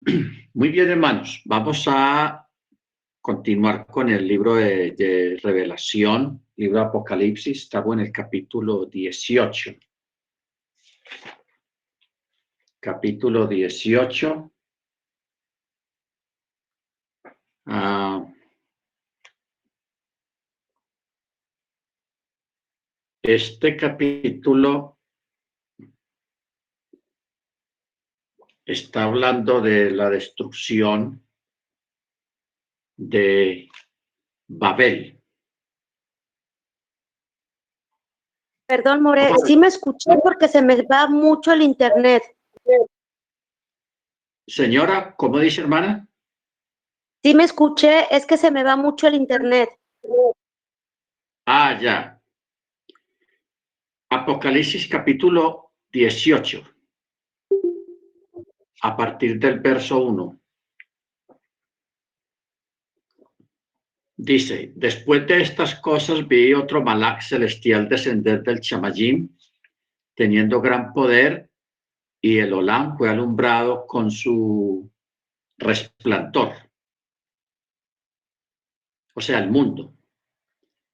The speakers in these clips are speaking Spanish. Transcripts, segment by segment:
Muy bien, hermanos. Vamos a continuar con el libro de Revelación, libro de Apocalipsis. Estamos en el capítulo 18. Capítulo 18. Este capítulo está hablando de la destrucción de Babel. Perdón, More, sí me escuché porque se me va mucho el internet. Señora, ¿cómo dice, hermana? Sí me escuché, es que se me va mucho el internet. Ya. Apocalipsis capítulo 18, a partir del verso 1. Dice, después de estas cosas vi otro Malach celestial descender del Chamayim, teniendo gran poder, y el Olam fue alumbrado con su resplandor, o sea, el mundo.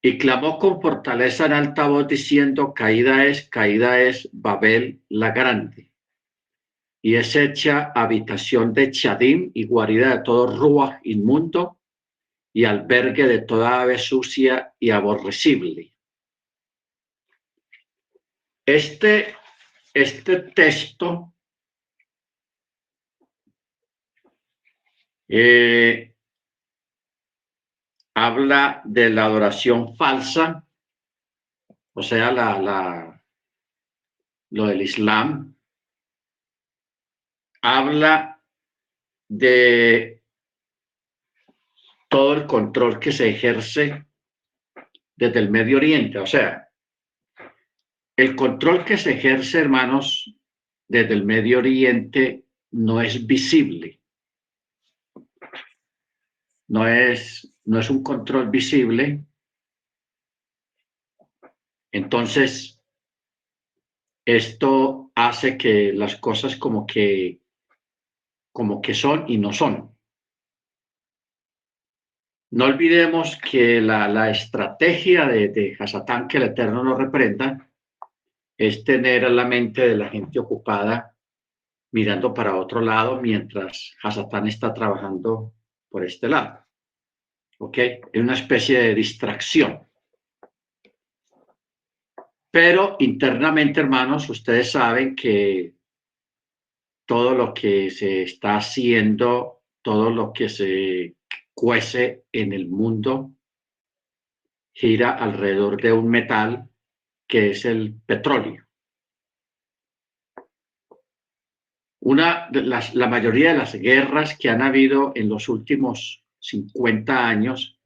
Y clamó con fortaleza en alta voz diciendo, caída es Babel la grande, y es hecha habitación de Chadim y guarida de todo Ruach inmundo y albergue de toda ave sucia y aborrecible. Este texto habla de la adoración falsa, o sea, lo del Islam. Habla de todo el control que se ejerce desde el Medio Oriente, o sea, el control que se ejerce, hermanos, desde el Medio Oriente no es visible, no es un control visible. Entonces, esto hace que las cosas como que son y no son. No olvidemos que la estrategia de Hasatán, que el Eterno lo reprenda, es tener a la mente de la gente ocupada mirando para otro lado mientras Hasatán está trabajando por este lado. ¿Ok? Es una especie de distracción. Pero internamente, hermanos, ustedes saben que todo lo que se está haciendo, todo lo que se cuece en el mundo, gira alrededor de un metal que es el petróleo. La mayoría de las guerras que han habido en los últimos 50 años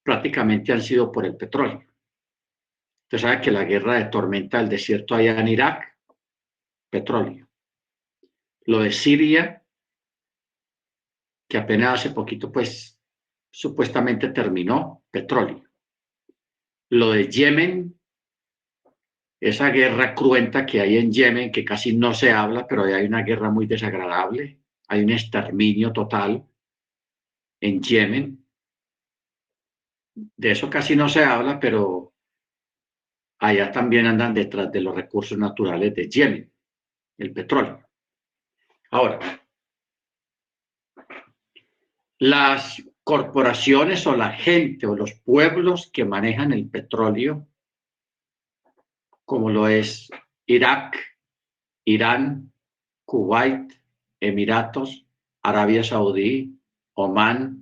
prácticamente han sido por el petróleo. Usted sabe que la guerra de tormenta del desierto allá en Irak, petróleo. Lo de Siria, que apenas hace poquito, pues, supuestamente terminó, petróleo. Lo de Yemen, esa guerra cruenta que hay en Yemen, que casi no se habla, pero hay una guerra muy desagradable, hay un exterminio total en Yemen. De eso casi no se habla, pero allá también andan detrás de los recursos naturales de Yemen, el petróleo. Ahora, las corporaciones o la gente o los pueblos que manejan el petróleo, como lo es Irak, Irán, Kuwait, Emiratos, Arabia Saudí, Omán,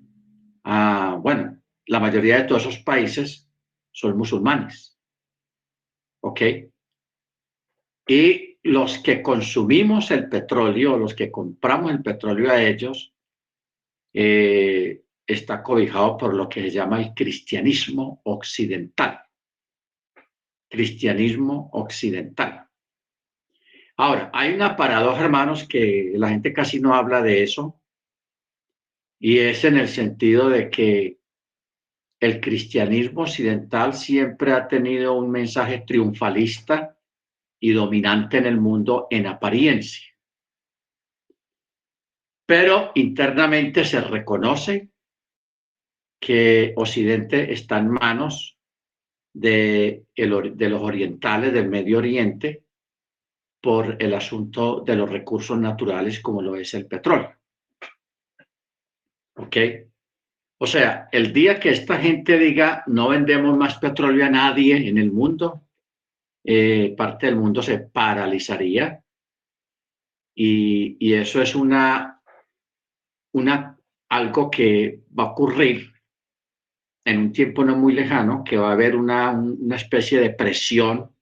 bueno, la mayoría de todos esos países son musulmanes. ¿Ok? Y los que consumimos el petróleo, los que compramos el petróleo a ellos, está cobijado por lo que se llama el cristianismo occidental. Cristianismo occidental. Ahora, hay una paradoja, hermanos, que la gente casi no habla de eso, y es en el sentido de que el cristianismo occidental siempre ha tenido un mensaje triunfalista y dominante en el mundo en apariencia. pero internamente se reconoce que Occidente está en manos de los orientales del Medio Oriente por el asunto de los recursos naturales como lo es el petróleo. ¿Ok? O sea, el día que esta gente diga no vendemos más petróleo a nadie en el mundo, parte del mundo se paralizaría y eso es algo que va a ocurrir en un tiempo no muy lejano, que va a haber una especie de presión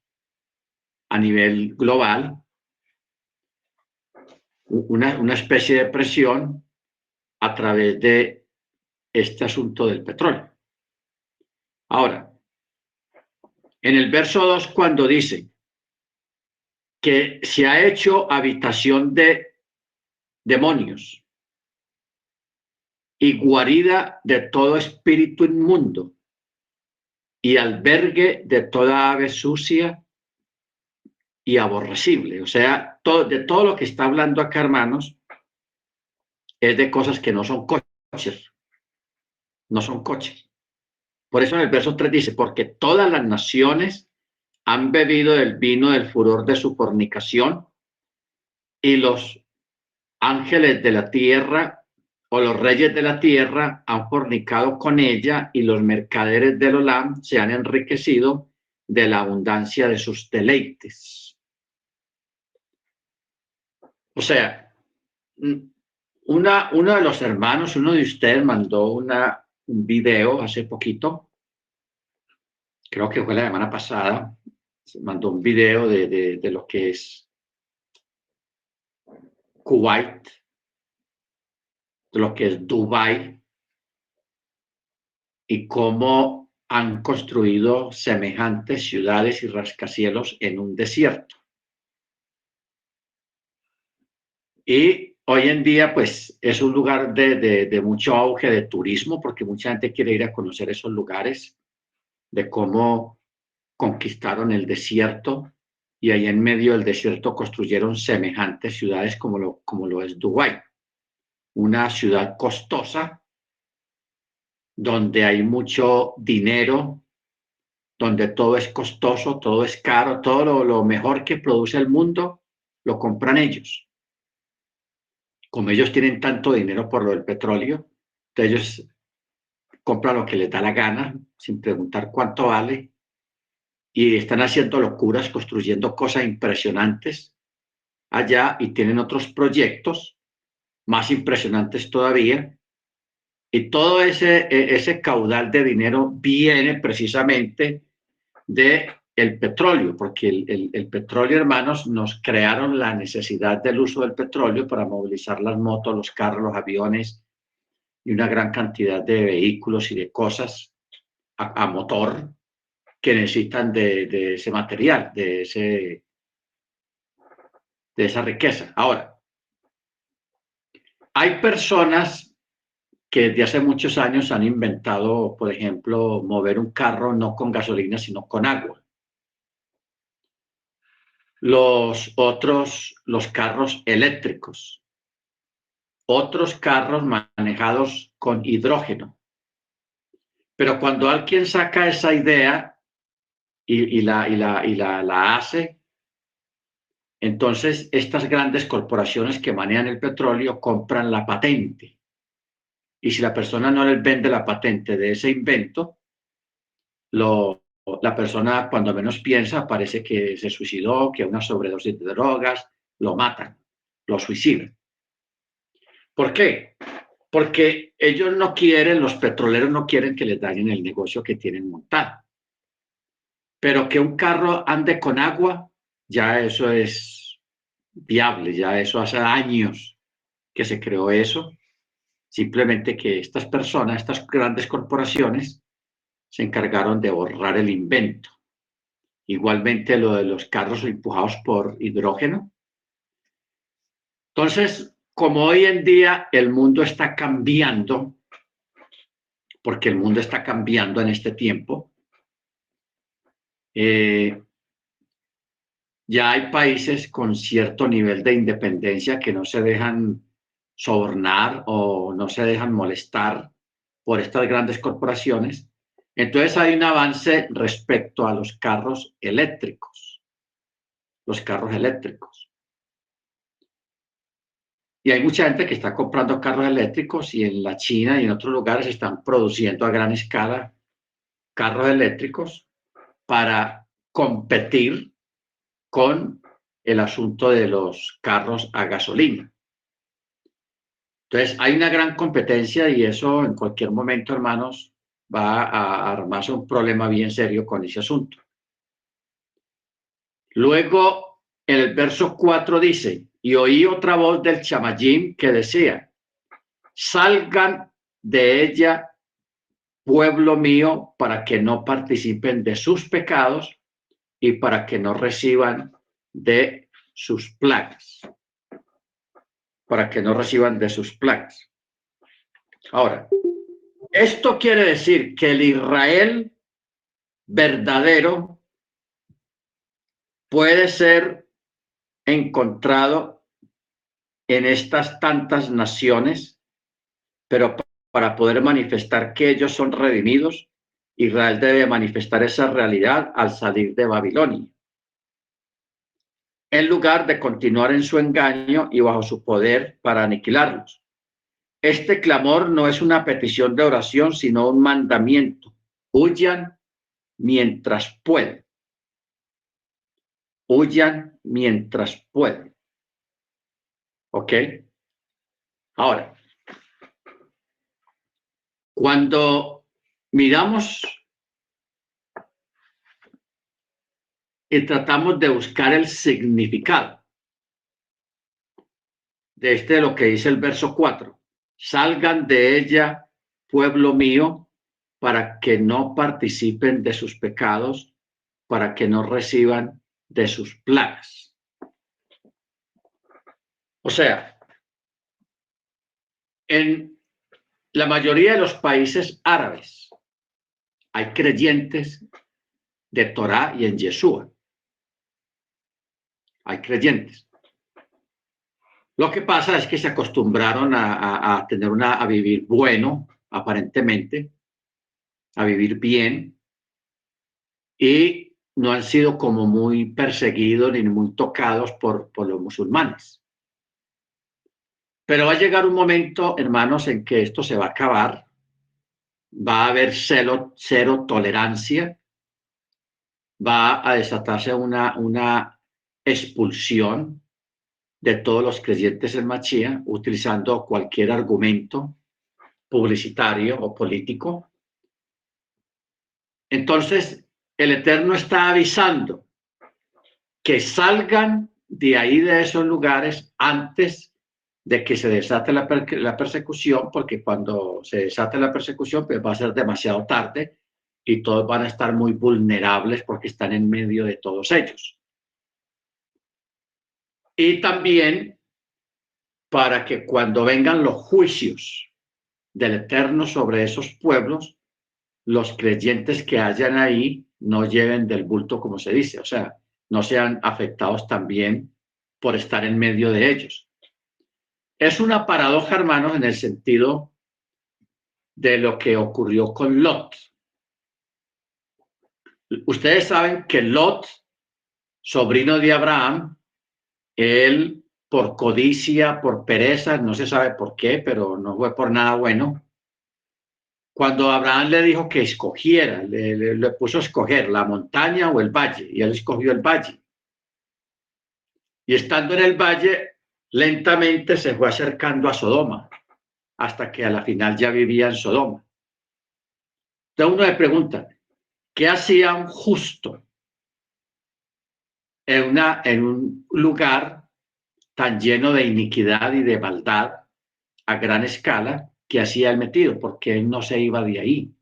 a nivel global, una especie de presión a través de este asunto del petróleo. Ahora, en el verso 2, cuando dice que se ha hecho habitación de demonios y guarida de todo espíritu inmundo y albergue de toda ave sucia y aborrecible. O sea, de todo lo que está hablando acá, hermanos, es de cosas que no son coches, no son coches. Por eso en el verso 3 dice, porque todas las naciones han bebido del vino del furor de su fornicación y los ángeles de la tierra o los reyes de la tierra han fornicado con ella y los mercaderes del Olam se han enriquecido de la abundancia de sus deleites. O sea, uno de los hermanos, uno de ustedes mandó un video hace poquito, creo que fue la semana pasada, se mandó un video de lo que es Kuwait, de lo que es Dubái y cómo han construido semejantes ciudades y rascacielos en un desierto. Y hoy en día, pues, es un lugar de mucho auge de turismo, porque mucha gente quiere ir a conocer esos lugares, de cómo conquistaron el desierto y ahí en medio del desierto construyeron semejantes ciudades como lo es Dubái, una ciudad costosa donde hay mucho dinero, donde todo es costoso, todo es caro, todo lo mejor que produce el mundo lo compran ellos. Como ellos tienen tanto dinero por lo del petróleo, ellos compran lo que les da la gana sin preguntar cuánto vale y están haciendo locuras, construyendo cosas impresionantes allá y tienen otros proyectos más impresionantes todavía. Y todo ese caudal de dinero viene precisamente de el petróleo, porque el petróleo, hermanos, nos crearon la necesidad del uso del petróleo para movilizar las motos, los carros, los aviones y una gran cantidad de vehículos y de cosas a motor que necesitan de ese material, de esa riqueza. Ahora, hay personas que desde hace muchos años han inventado, por ejemplo, mover un carro no con gasolina, sino con agua. Los carros eléctricos, otros carros manejados con hidrógeno. Pero cuando alguien saca esa idea la hace, entonces estas grandes corporaciones que manejan el petróleo compran la patente. Y si la persona no les vende la patente de ese invento, la persona cuando menos piensa parece que se suicidó, que una sobredosis de drogas, lo matan, lo suicidan. ¿Por qué? Porque ellos no quieren, los petroleros no quieren que les dañen el negocio que tienen montado. Pero que un carro ande con agua, ya eso es viable, ya eso hace años que se creó eso. Simplemente que estas personas, estas grandes corporaciones, se encargaron de borrar el invento. Igualmente lo de los carros empujados por hidrógeno. Entonces, como hoy en día el mundo está cambiando, porque el mundo está cambiando en este tiempo, ya hay países con cierto nivel de independencia que no se dejan sobornar o no se dejan molestar por estas grandes corporaciones. Entonces hay un avance respecto a los carros eléctricos. Los carros eléctricos. Y hay mucha gente que está comprando carros eléctricos y en la China y en otros lugares están produciendo a gran escala carros eléctricos para competir con el asunto de los carros a gasolina. Entonces, hay una gran competencia y eso en cualquier momento, hermanos, va a armarse un problema bien serio con ese asunto. Luego, el verso 4 dice, y oí otra voz del Chamayim que decía, salgan de ella, pueblo mío, para que no participen de sus pecados y para que no reciban de sus plagas. Para que no reciban de sus plagas. Ahora, esto quiere decir que el Israel verdadero puede ser encontrado en estas tantas naciones, pero para poder manifestar que ellos son redimidos, Israel debe manifestar esa realidad al salir de Babilonia, en lugar de continuar en su engaño y bajo su poder para aniquilarlos. Este clamor no es una petición de oración, sino un mandamiento. Huyan mientras pueden. Huyan mientras pueden. ¿Ok? Ahora, cuando miramos y tratamos de buscar el significado de lo que dice el verso 4, salgan de ella, pueblo mío, para que no participen de sus pecados, para que no reciban de sus plagas. O sea, en la mayoría de los países árabes hay creyentes de Torá y en Yeshua. Hay creyentes. Lo que pasa es que se acostumbraron a tener a vivir bueno, aparentemente, a vivir bien, y no han sido como muy perseguidos ni muy tocados por los musulmanes. Pero va a llegar un momento, hermanos, en que esto se va a acabar, va a haber cero tolerancia, va a desatarse una expulsión de todos los creyentes en Mashiach, utilizando cualquier argumento publicitario o político. Entonces, el Eterno está avisando que salgan de ahí, de esos lugares, antes de que se desate la persecución, porque cuando se desate la persecución, pues va a ser demasiado tarde y todos van a estar muy vulnerables porque están en medio de todos ellos. Y también para que cuando vengan los juicios del Eterno sobre esos pueblos, los creyentes que hayan ahí no lleven del bulto, como se dice, o sea, no sean afectados también por estar en medio de ellos. Es una paradoja, hermanos, en el sentido de lo que ocurrió con Lot. Ustedes saben que Lot, sobrino de Abraham, él por codicia, por pereza, no se sabe por qué, pero no fue por nada bueno. Cuando Abraham le dijo que escogiera, le puso a escoger la montaña o el valle, y él escogió el valle. Y estando en el valle, lentamente se fue acercando a Sodoma, hasta que a la final ya vivía en Sodoma. Entonces uno le pregunta, ¿qué hacía un justo en un lugar tan lleno de iniquidad y de maldad a gran escala? ¿Qué hacía él metido? Porque él no se iba de ahí.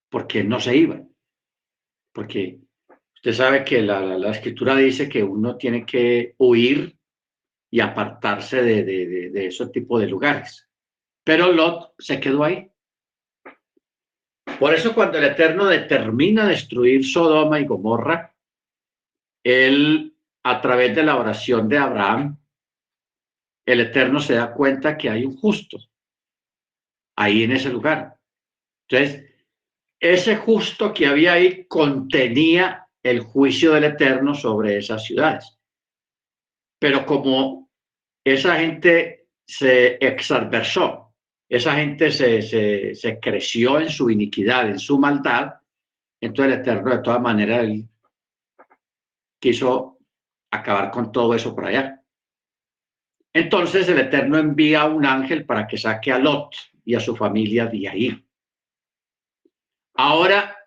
Porque él no se iba. Porque usted sabe que la escritura dice que uno tiene que huir y apartarse de ese tipo de lugares. Pero Lot se quedó ahí. Por eso cuando el Eterno determina destruir Sodoma y Gomorra, él, a través de la oración de Abraham, el Eterno se da cuenta que hay un justo ahí en ese lugar. Entonces, ese justo que había ahí contenía el juicio del Eterno sobre esas ciudades. Pero como esa gente se exalversó, esa gente se creció en su iniquidad, en su maldad, entonces el Eterno de todas maneras él quiso acabar con todo eso por allá. Entonces el Eterno envía a un ángel para que saque a Lot y a su familia de ahí. Ahora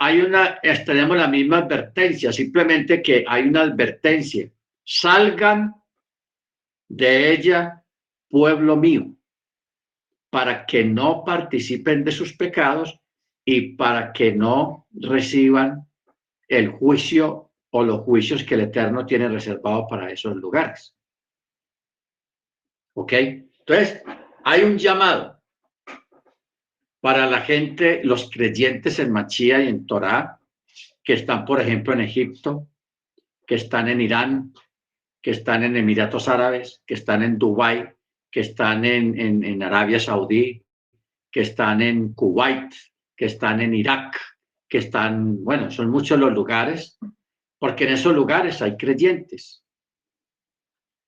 tenemos la misma advertencia, simplemente que hay una advertencia. Salgan de ella, pueblo mío, para que no participen de sus pecados y para que no reciban el juicio o los juicios que el Eterno tiene reservado para esos lugares. ¿Ok? Entonces, hay un llamado para la gente, los creyentes en Machía y en Torá, que están, por ejemplo, en Egipto, que están en Irán, que están en Emiratos Árabes, que están en Dubái, que están en Arabia Saudí, que están en Kuwait, que están en Irak, que están, bueno, son muchos los lugares, porque en esos lugares hay creyentes,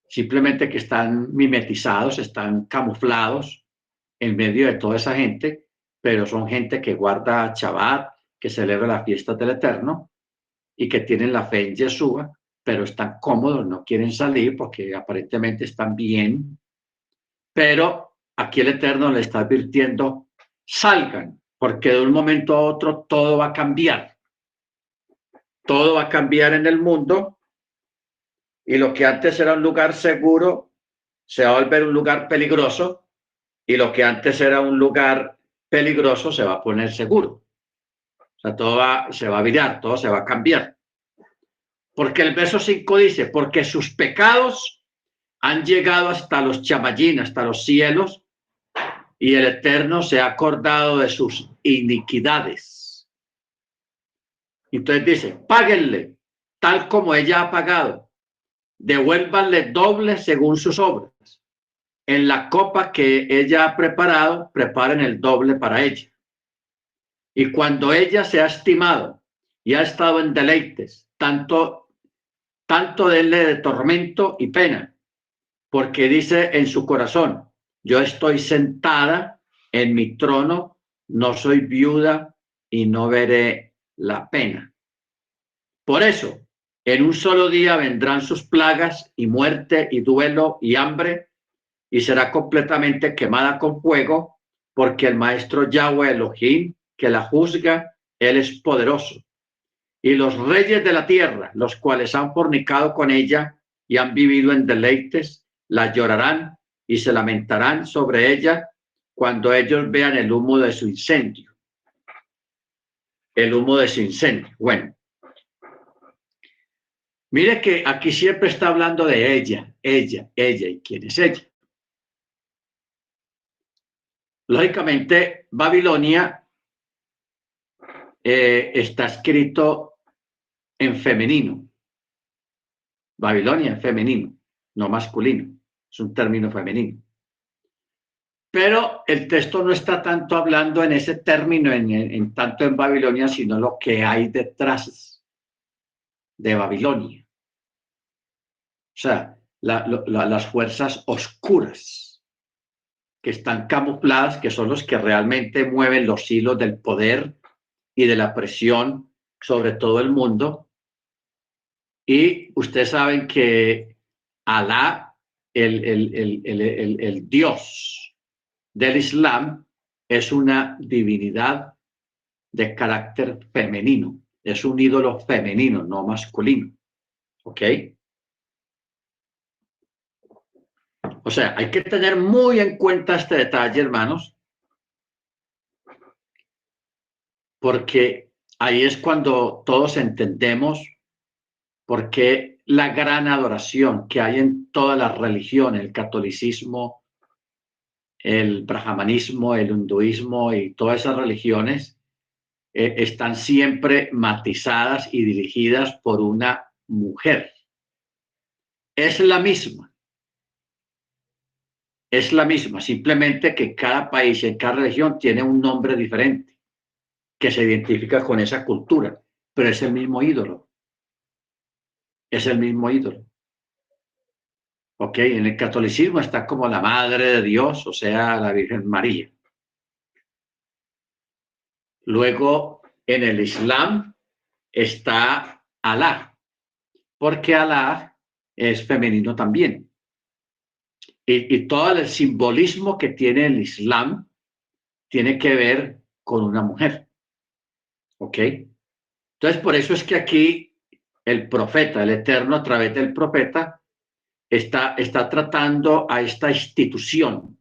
simplemente que están mimetizados, están camuflados en medio de toda esa gente, pero son gente que guarda Shabbat, que celebra las fiestas del Eterno y que tienen la fe en Yeshua, pero están cómodos, no quieren salir porque aparentemente están bien, pero aquí el Eterno le está advirtiendo, salgan, porque de un momento a otro todo va a cambiar. Todo va a cambiar en el mundo y lo que antes era un lugar seguro se va a volver un lugar peligroso y lo que antes era un lugar peligroso se va a poner seguro. O sea, se va a virar, todo se va a cambiar. Porque el verso 5 dice, porque sus pecados han llegado hasta los chamayín, hasta los cielos, y el Eterno se ha acordado de sus iniquidades. Entonces dice, páguenle tal como ella ha pagado, devuélvanle doble según sus obras. En la copa que ella ha preparado, preparen el doble para ella. Y cuando ella se ha estimado y ha estado en deleites, tanto denle de tormento y pena, porque dice en su corazón, yo estoy sentada en mi trono, no soy viuda y no veré la pena. Por eso, en un solo día vendrán sus plagas y muerte y duelo y hambre, y será completamente quemada con fuego, porque el maestro Yahweh Elohim, que la juzga, él es poderoso. Y los reyes de la tierra, los cuales han fornicado con ella y han vivido en deleites, la llorarán y se lamentarán sobre ella cuando ellos vean el humo de su incendio. El humo de su incendio. Bueno, mire que aquí siempre está hablando de ella, ¿y quién es ella? Lógicamente, Babilonia está escrito en femenino. Babilonia en femenino, no masculino. Es un término femenino. Pero el texto no está tanto hablando en ese término, en tanto en Babilonia, sino lo que hay detrás de Babilonia. O sea, las fuerzas oscuras que están camufladas, que son los que realmente mueven los hilos del poder y de la presión sobre todo el mundo. Y ustedes saben que Alá, el Dios del Islam, es una divinidad de carácter femenino. Es un ídolo femenino, no masculino. ¿Ok? O sea, hay que tener muy en cuenta este detalle, hermanos, porque ahí es cuando todos entendemos por qué la gran adoración que hay en todas las religiones, el catolicismo, el brahmanismo, el hinduismo y todas esas religiones están siempre matizadas y dirigidas por una mujer. Es la misma. es la misma, simplemente que cada país y cada región tiene un nombre diferente que se identifica con esa cultura, pero es el mismo ídolo. Es el mismo ídolo. ¿Ok? En el catolicismo está como la Madre de Dios, o sea, la Virgen María. Luego, en el Islam está Alá, porque Alá es femenino también. Y todo el simbolismo que tiene el Islam tiene que ver con una mujer. ¿Ok? Entonces, por eso es que aquí el profeta, el Eterno, a través del profeta, está tratando a esta institución,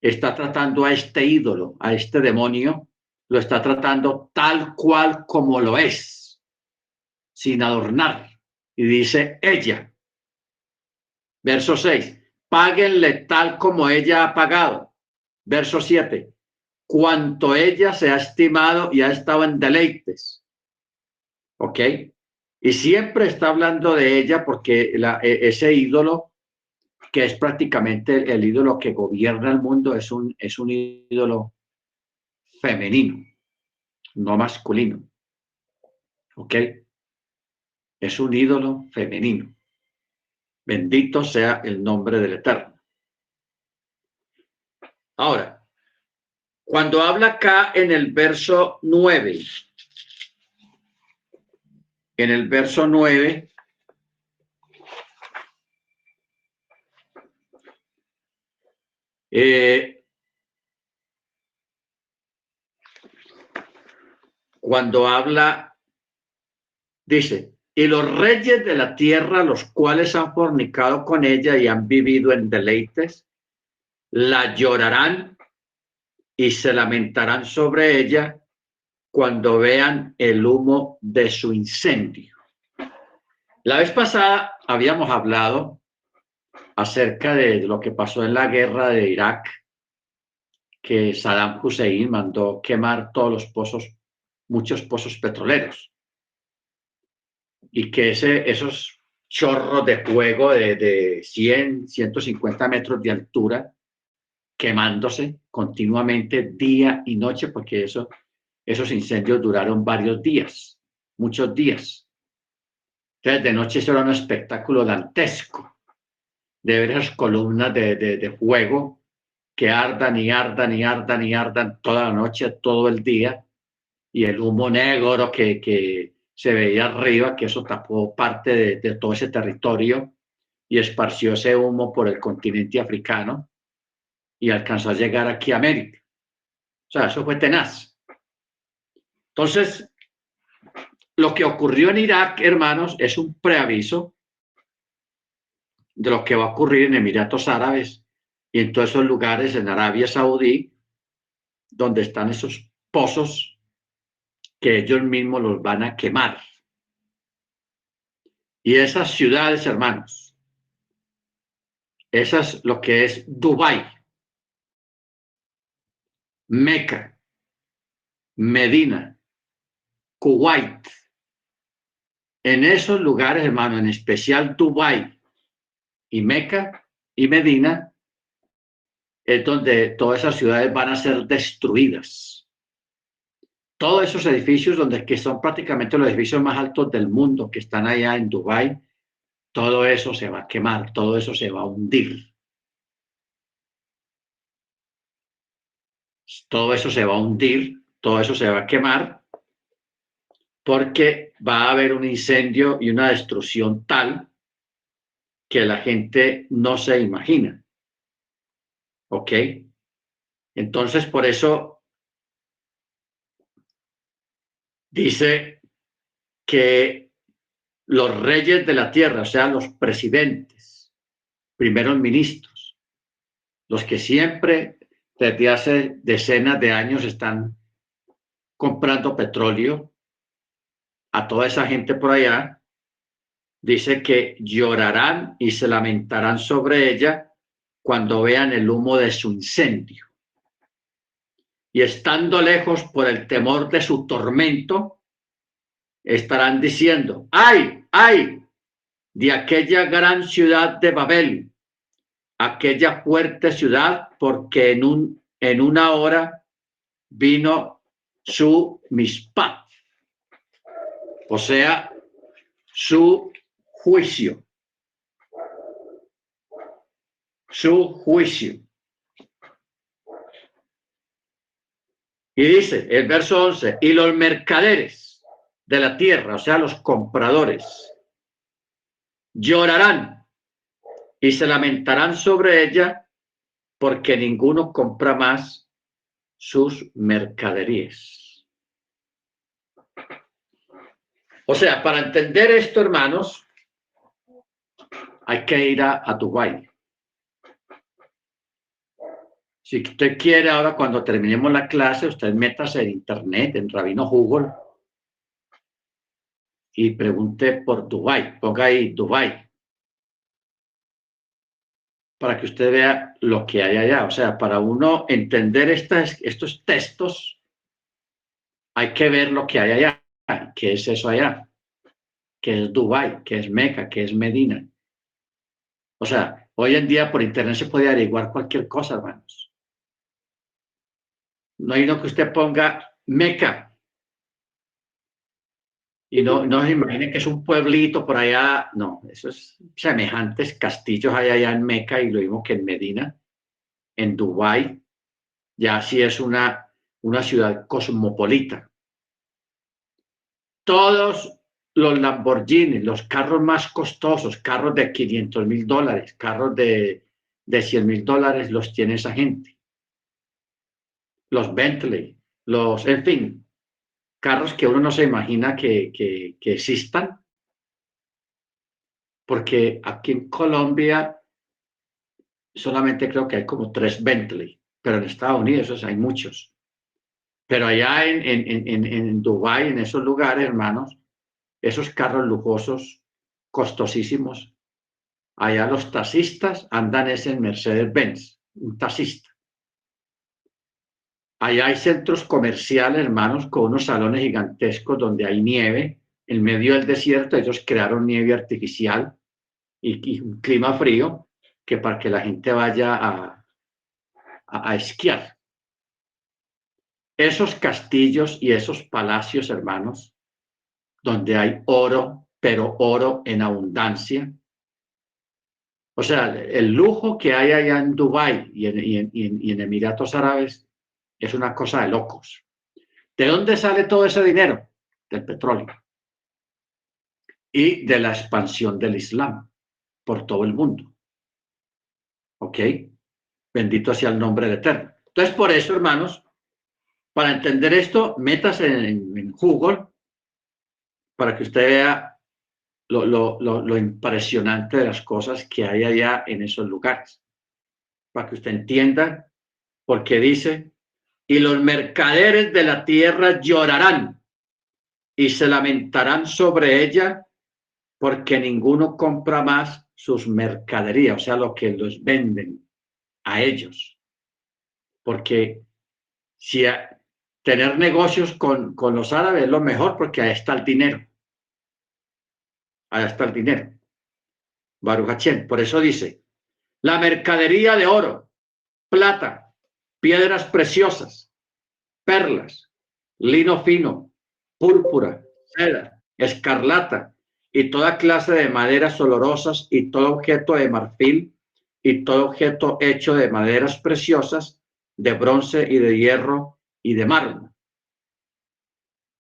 está tratando a este ídolo, a este demonio, lo está tratando tal cual como lo es, sin adornar. Y dice ella, verso 6, páguenle tal como ella ha pagado. Verso 7, cuanto ella se ha estimado y ha estado en deleites. ¿Ok? Y siempre está hablando de ella porque ese ídolo, que es prácticamente el ídolo que gobierna el mundo, es un ídolo femenino, no masculino. ¿Ok? Es un ídolo femenino. Bendito sea el nombre del Eterno. Ahora, cuando habla acá en el verso 9, en el verso 9, cuando habla, dice, y los reyes de la tierra, los cuales han fornicado con ella y han vivido en deleites, la llorarán y se lamentarán sobre ella cuando vean el humo de su incendio. La vez pasada habíamos hablado acerca de lo que pasó en la guerra de Irak, que Saddam Hussein mandó quemar todos los pozos, muchos pozos petroleros, y que esos chorros de fuego de 100, 150 metros de altura, quemándose continuamente día y noche, porque esos incendios duraron varios días, muchos días. Entonces, de noche eso era un espectáculo dantesco, de ver esas columnas de fuego que ardan y ardan y ardan y ardan toda la noche, todo el día, y el humo negro que se veía arriba, que eso tapó parte de todo ese territorio y esparció ese humo por el continente africano y alcanzó a llegar aquí a América. O sea, eso fue tenaz. Entonces, lo que ocurrió en Irak, hermanos, es un preaviso de lo que va a ocurrir en Emiratos Árabes y en todos esos lugares en Arabia Saudí, donde están esos pozos que ellos mismos los van a quemar. Y esas ciudades, hermanos, esas lo que es Dubái, Meca, Medina, Kuwait, en esos lugares, hermano, en especial Dubái y Meca y Medina, es donde todas esas ciudades van a ser destruidas. Todos esos edificios que son prácticamente los edificios más altos del mundo, que están allá en Dubái, todo eso se va a quemar, todo eso se va a hundir. Todo eso se va a hundir, todo eso se va a quemar, porque va a haber un incendio y una destrucción tal que la gente no se imagina. ¿Ok? Entonces, por eso dice que los reyes de la tierra, o sea, los presidentes, primeros ministros, los que siempre desde hace decenas de años están comprando petróleo a toda esa gente por allá, dice que llorarán y se lamentarán sobre ella cuando vean el humo de su incendio. Y estando lejos por el temor de su tormento, estarán diciendo, ¡ay, ay! De aquella gran ciudad de Babel, aquella fuerte ciudad, porque en una hora vino su mishpat, o sea, su juicio. Su juicio. Y dice el verso 11, y los mercaderes de la tierra, o sea, los compradores, llorarán y se lamentarán sobre ella porque ninguno compra más sus mercaderías. O sea, para entender esto, hermanos, hay que ir a Dubái. Si usted quiere, ahora cuando terminemos la clase, usted métase en internet, en Rabino Google, y pregunte por Dubái. Ponga ahí Dubái, para que usted vea lo que hay allá. O sea, para uno entender estos textos, hay que ver lo que hay allá. ¿Qué es eso allá? ¿Qué es Dubái? ¿Qué es Meca? ¿Qué es Medina? O sea, hoy en día por internet se puede averiguar cualquier cosa, hermanos. No hay uno que usted ponga Meca y no se imagine que es un pueblito por allá. No, eso es semejantes castillos hay allá en Meca y lo mismo que en Medina, en Dubái. Ya sí es una ciudad cosmopolita. Todos los Lamborghini, los carros más costosos, carros de $500,000, carros de $100,000, los tiene esa gente. Los Bentley, en fin, carros que uno no se imagina que existan, porque aquí en Colombia solamente creo que hay como 3 Bentley, pero en Estados Unidos hay muchos. Pero allá en Dubái, en esos lugares, hermanos, esos carros lujosos, costosísimos, allá los taxistas andan en Mercedes-Benz, un taxista. Allá hay centros comerciales, hermanos, con unos salones gigantescos donde hay nieve. En medio del desierto ellos crearon nieve artificial y un clima frío que para que la gente vaya a esquiar. Esos castillos y esos palacios, hermanos, donde hay oro, pero oro en abundancia. O sea, el lujo que hay allá en Dubái y en Emiratos Árabes es una cosa de locos. ¿De dónde sale todo ese dinero? Del petróleo y de la expansión del Islam por todo el mundo. ¿Ok? Bendito sea el nombre del Eterno. Entonces, por eso, hermanos, para entender esto, métase en Google para que usted vea lo impresionante de las cosas que hay allá en esos lugares. Para que usted entienda por qué dice, y los mercaderes de la tierra llorarán y se lamentarán sobre ella porque ninguno compra más sus mercaderías, o sea, lo que los venden a ellos. Porque si tener negocios con los árabes es lo mejor porque ahí está el dinero. Ahí está el dinero. Baruch Hachem. Por eso dice, la mercadería de oro, plata, piedras preciosas, perlas, lino fino, púrpura, seda, escarlata y toda clase de maderas olorosas y todo objeto de marfil y todo objeto hecho de maderas preciosas, de bronce y de hierro y de mármol.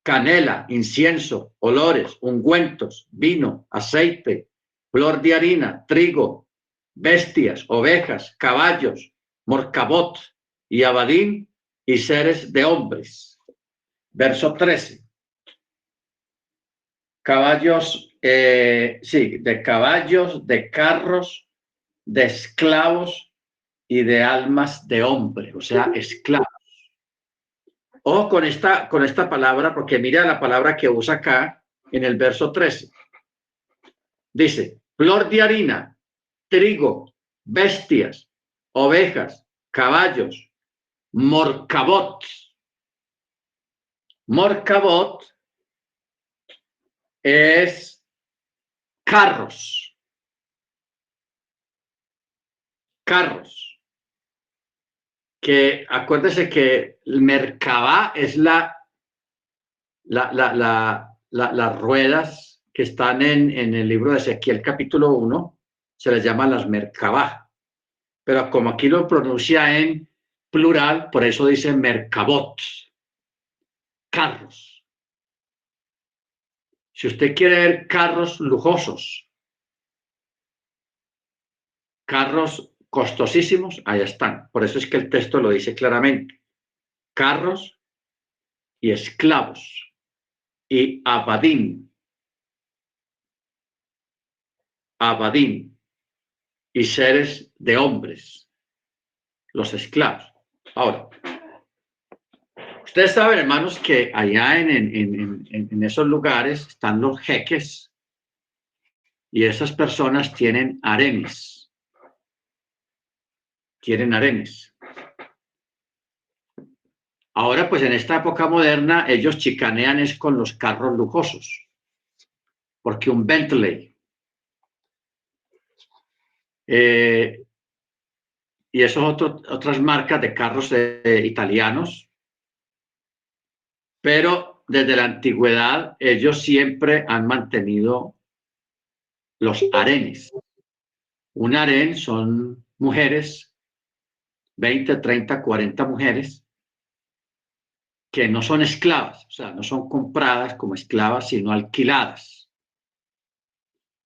Canela, incienso, olores, ungüentos, vino, aceite, flor de harina, trigo, bestias, ovejas, caballos, morcabot y abadín y seres de hombres. Verso 13. Caballos, sí, de caballos, de carros, de esclavos y de almas de hombre, o sea, esclavos. Ojo con esta palabra, porque mira la palabra que usa acá en el verso 13. Dice, flor de harina, trigo, bestias, ovejas, caballos, morcabot. Morcabot es carros. carros, que acuérdese que el Merkabah es las ruedas que están en el libro de Ezequiel capítulo 1, se les llama las Merkabah, pero como aquí lo pronuncia en plural, por eso dice Merkabot, carros. Si usted quiere ver carros lujosos, carros costosísimos, ahí están. Por eso es que el texto lo dice claramente. Carros y esclavos y abadim y seres de hombres, los esclavos. Ahora, ustedes saben, hermanos, que allá en esos lugares están los jeques y esas personas tienen harenes. Tienen harenes. Ahora, pues en esta época moderna, ellos chicanean es con los carros lujosos, porque un Bentley y eso otras marcas de carros italianos, pero desde la antigüedad ellos siempre han mantenido los harenes. Un harén son mujeres, 20, 30, 40 mujeres, que no son esclavas, o sea, no son compradas como esclavas, sino alquiladas.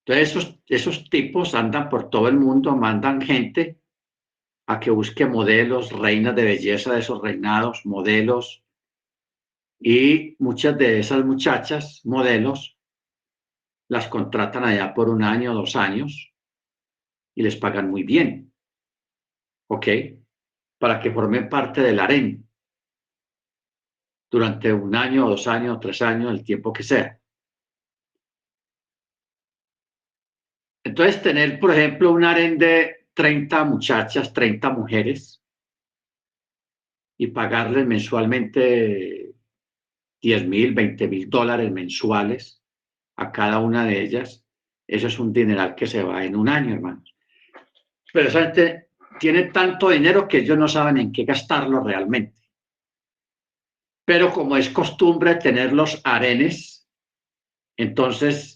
Entonces, esos tipos andan por todo el mundo, mandan gente a que busque modelos, reinas de belleza de esos reinados, modelos, y muchas de esas muchachas, modelos, las contratan allá por 1 año, 2 años, y les pagan muy bien, ¿ok? Para que formen parte del harén durante 1 año, 2 años, 3 años, el tiempo que sea. Entonces, tener, por ejemplo, un harén de 30 muchachas, 30 mujeres, y pagarles mensualmente 10,000, 20,000 dólares mensuales a cada una de ellas, eso es un dineral que se va en 1 año, hermanos. Pero esa gente tiene tanto dinero que ellos no saben en qué gastarlo realmente. Pero como es costumbre tener los harenes, entonces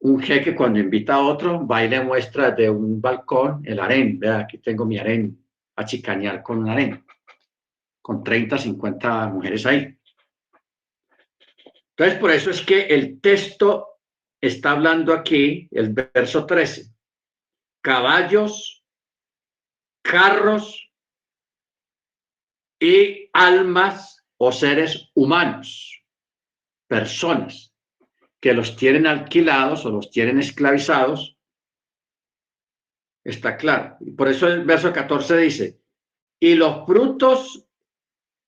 un jeque cuando invita a otro va y le muestra de un balcón el harén. Vea, aquí tengo mi harén, a chicanear con un harén, con 30, 50 mujeres ahí. Entonces, por eso es que el texto está hablando aquí, el verso 13, caballos, carros y almas o seres humanos, personas que los tienen alquilados o los tienen esclavizados, está claro. Y por eso el verso 14 dice, y los frutos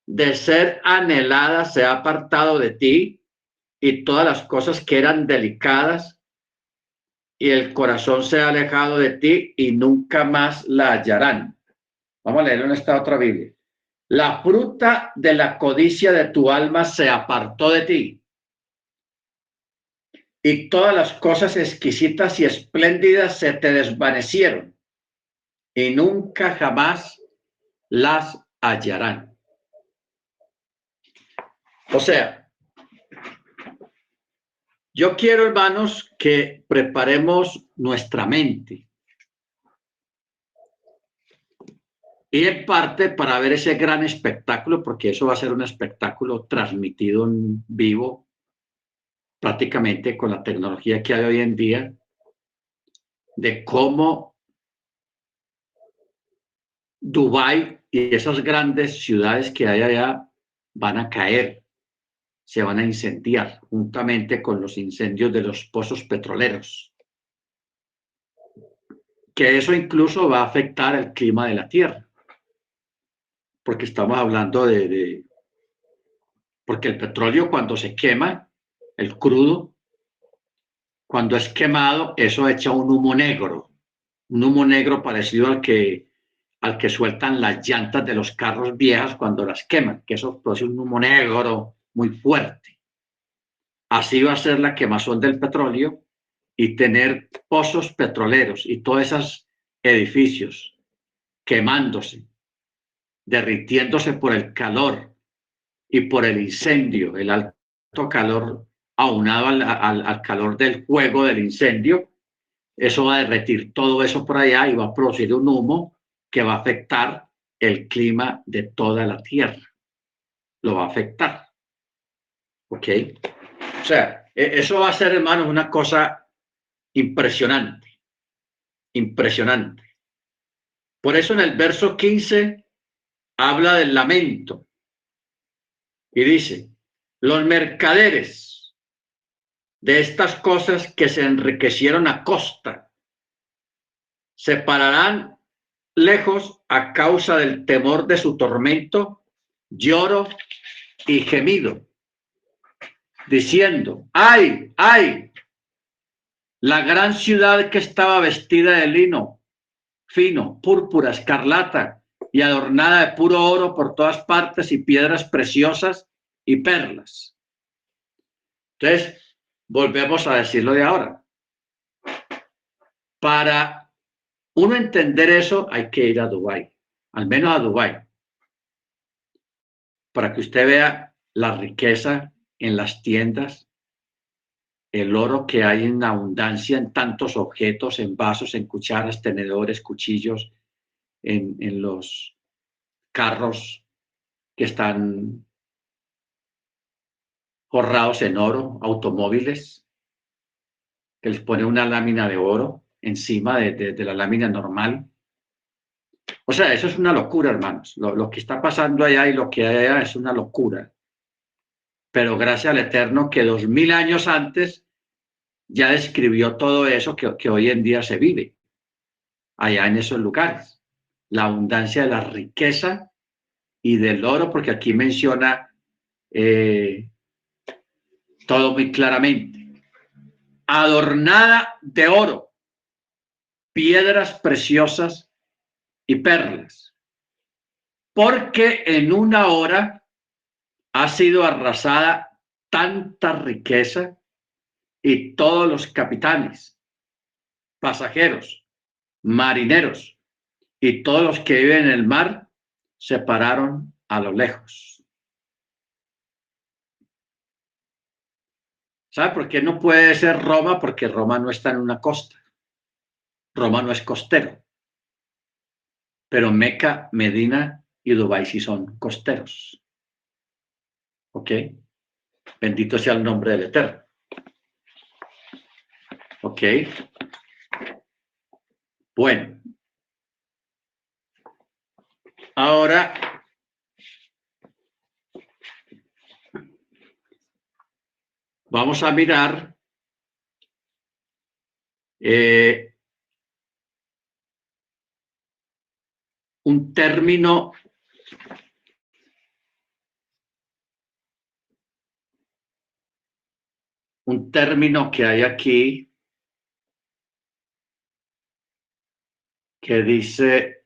de ser anhelada se ha apartado de ti, y todas las cosas que eran delicadas, y el corazón se ha alejado de ti, y nunca más la hallarán. Vamos a leerlo en esta otra Biblia. La fruta de la codicia de tu alma se apartó de ti, y todas las cosas exquisitas y espléndidas se te desvanecieron, y nunca jamás las hallarán. O sea, yo quiero, hermanos, que preparemos nuestra mente. Y en parte para ver ese gran espectáculo, porque eso va a ser un espectáculo transmitido en vivo, prácticamente con la tecnología que hay hoy en día, de cómo Dubái y esas grandes ciudades que hay allá van a caer, se van a incendiar juntamente con los incendios de los pozos petroleros. Que eso incluso va a afectar el clima de la Tierra, porque estamos hablando porque el petróleo cuando se quema, el crudo, cuando es quemado, eso echa un humo negro parecido al que sueltan las llantas de los carros viejas cuando las queman, que eso produce un humo negro muy fuerte. Así va a ser la quemazón del petróleo y tener pozos petroleros y todos esos edificios quemándose, derritiéndose por el calor y por el incendio, el alto calor aunado al calor del fuego del incendio, eso va a derretir todo eso por allá y va a producir un humo que va a afectar el clima de toda la Tierra. Lo va a afectar. ¿Ok? O sea, eso va a ser, hermanos, una cosa impresionante. Impresionante. Por eso en el verso 15 habla del lamento y dice, los mercaderes de estas cosas que se enriquecieron a costa se pararán lejos a causa del temor de su tormento, lloro y gemido, diciendo, ¡ay, ay! La gran ciudad que estaba vestida de lino fino, púrpura, escarlata y adornada de puro oro por todas partes y piedras preciosas y perlas. Entonces, volvemos a decirlo de ahora. Para uno entender eso, hay que ir a Dubái, al menos a Dubái, para que usted vea la riqueza en las tiendas, el oro que hay en abundancia en tantos objetos, en vasos, en cucharas, tenedores, cuchillos, en los carros que están forrados en oro, automóviles, que les pone una lámina de oro encima de la lámina normal. O sea, eso es una locura, hermanos. Lo que está pasando allá y lo que hay allá es una locura. Pero gracias al Eterno que 2000 años antes ya describió todo eso que hoy en día se vive allá en esos lugares. La abundancia de la riqueza y del oro, porque aquí menciona todo muy claramente. Adornada de oro, piedras preciosas y perlas, porque en una hora ha sido arrasada tanta riqueza y todos los capitanes, pasajeros, marineros y todos los que viven en el mar se pararon a lo lejos. ¿Sabe por qué no puede ser Roma? Porque Roma no está en una costa. Roma no es costero. Pero Meca, Medina y Dubái sí son costeros. ¿Ok? Bendito sea el nombre del Eterno. ¿Ok? Bueno. Ahora, vamos a mirar un término que hay aquí que dice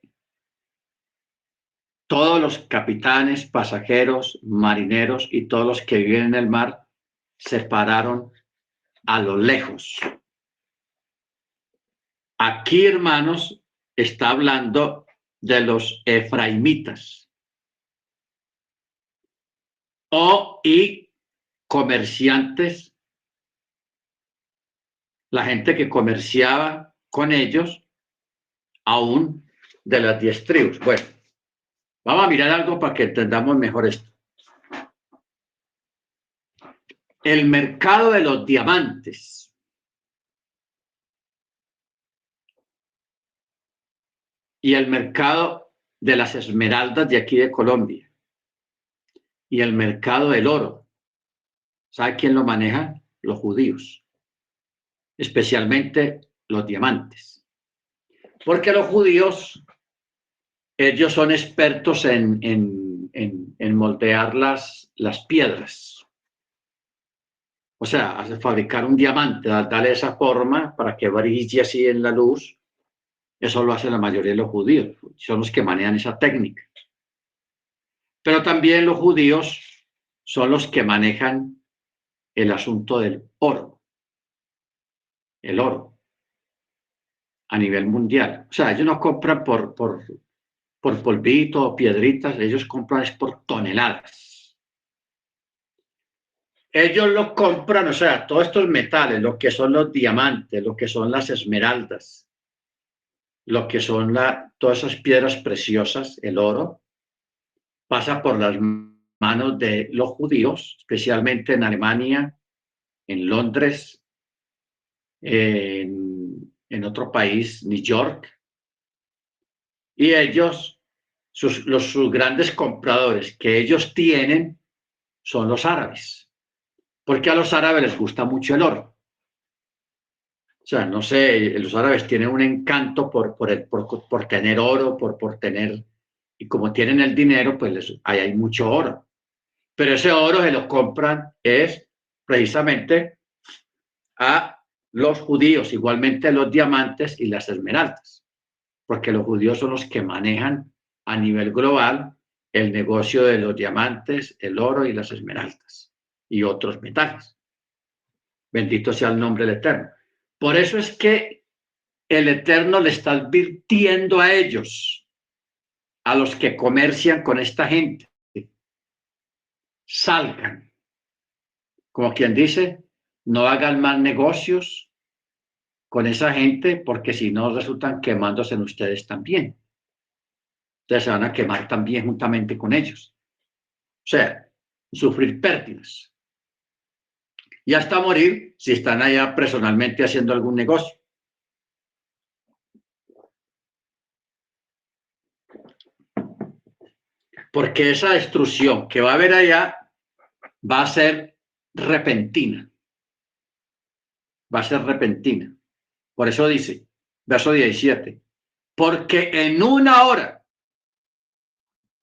todos los capitanes, pasajeros, marineros y todos los que viven en el mar se pararon a lo lejos. Aquí, hermanos, está hablando de los efraimitas y comerciantes, la gente que comerciaba con ellos, aún de las 10 tribus. Bueno, vamos a mirar algo para que entendamos mejor esto. El mercado de los diamantes y el mercado de las esmeraldas de aquí de Colombia y el mercado del oro. ¿Sabe quién lo maneja? Los judíos, especialmente los diamantes. Porque los judíos, ellos son expertos en moldear las piedras. O sea, fabricar un diamante, darle esa forma para que brille así en la luz. Eso lo hacen la mayoría de los judíos. Son los que manejan esa técnica. Pero también los judíos son los que manejan el asunto del oro. El oro. A nivel mundial. O sea, ellos no compran por por polvito o piedritas, ellos compran es por toneladas. Ellos lo compran, o sea, todos estos metales, lo que son los diamantes, lo que son las esmeraldas, lo que son todas esas piedras preciosas, el oro, pasa por las manos de los judíos, especialmente en Alemania, en Londres, en otro país, New York, y ellos, sus grandes compradores que ellos tienen son los árabes, porque a los árabes les gusta mucho el oro. O sea, no sé, los árabes tienen un encanto por tener oro, por tener, y como tienen el dinero, pues ahí hay mucho oro. Pero ese oro se lo compran es precisamente a los judíos, igualmente los diamantes y las esmeraldas, porque los judíos son los que manejan a nivel global el negocio de los diamantes, el oro y las esmeraldas y otros metales. Bendito sea el nombre del Eterno. Por eso es que el Eterno le está advirtiendo a ellos, a los que comercian con esta gente, salgan. Como quien dice, no hagan más negocios con esa gente porque si no resultan quemándose en ustedes también. Ustedes se van a quemar también juntamente con ellos. O sea, sufrir pérdidas. Y hasta morir si están allá personalmente haciendo algún negocio. Porque esa destrucción que va a haber allá va a ser repentina. Va a ser repentina. Por eso dice, verso 17, porque en una hora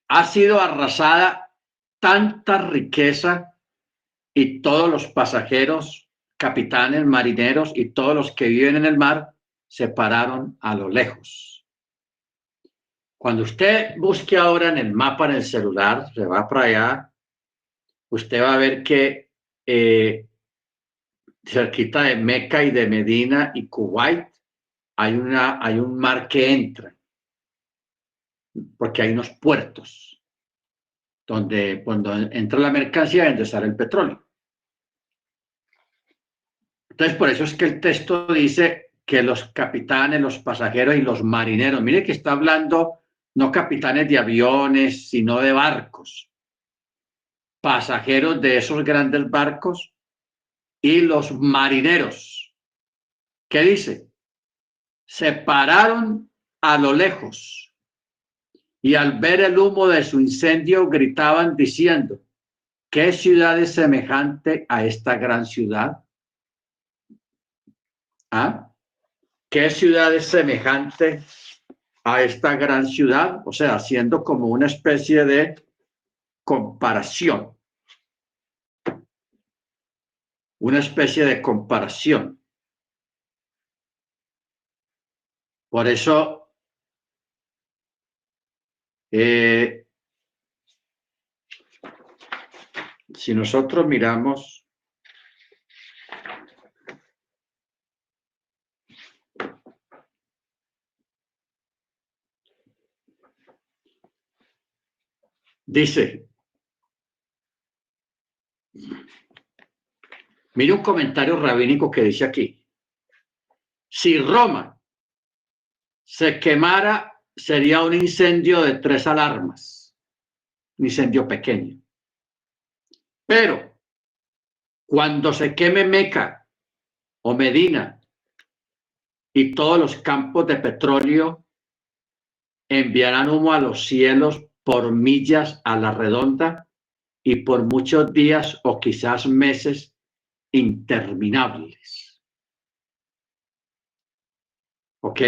ha sido arrasada tanta riqueza y todos los pasajeros, capitanes, marineros y todos los que viven en el mar se pararon a lo lejos. Cuando usted busque ahora en el mapa, en el celular, se va para allá, usted va a ver que cerquita de Meca y de Medina y Kuwait hay un mar que entra, porque hay unos puertos donde cuando entra la mercancía debe estar el petróleo. Entonces, por eso es que el texto dice que los capitanes, los pasajeros y los marineros, mire que está hablando no capitanes de aviones, sino de barcos, pasajeros de esos grandes barcos y los marineros. ¿Qué dice? Se pararon a lo lejos y al ver el humo de su incendio gritaban diciendo, ¿qué ciudad es semejante a esta gran ciudad? ¿Ah? ¿Qué ciudad es semejante a esta gran ciudad? O sea, haciendo como una especie de comparación. Una especie de comparación. Por eso, si nosotros miramos dice, mire un comentario rabínico que dice aquí, si Roma se quemara, sería un incendio de 3 alarmas, un incendio pequeño. Pero cuando se queme Meca o Medina y todos los campos de petróleo enviarán humo a los cielos por millas a la redonda y por muchos días o quizás meses interminables. ¿Ok?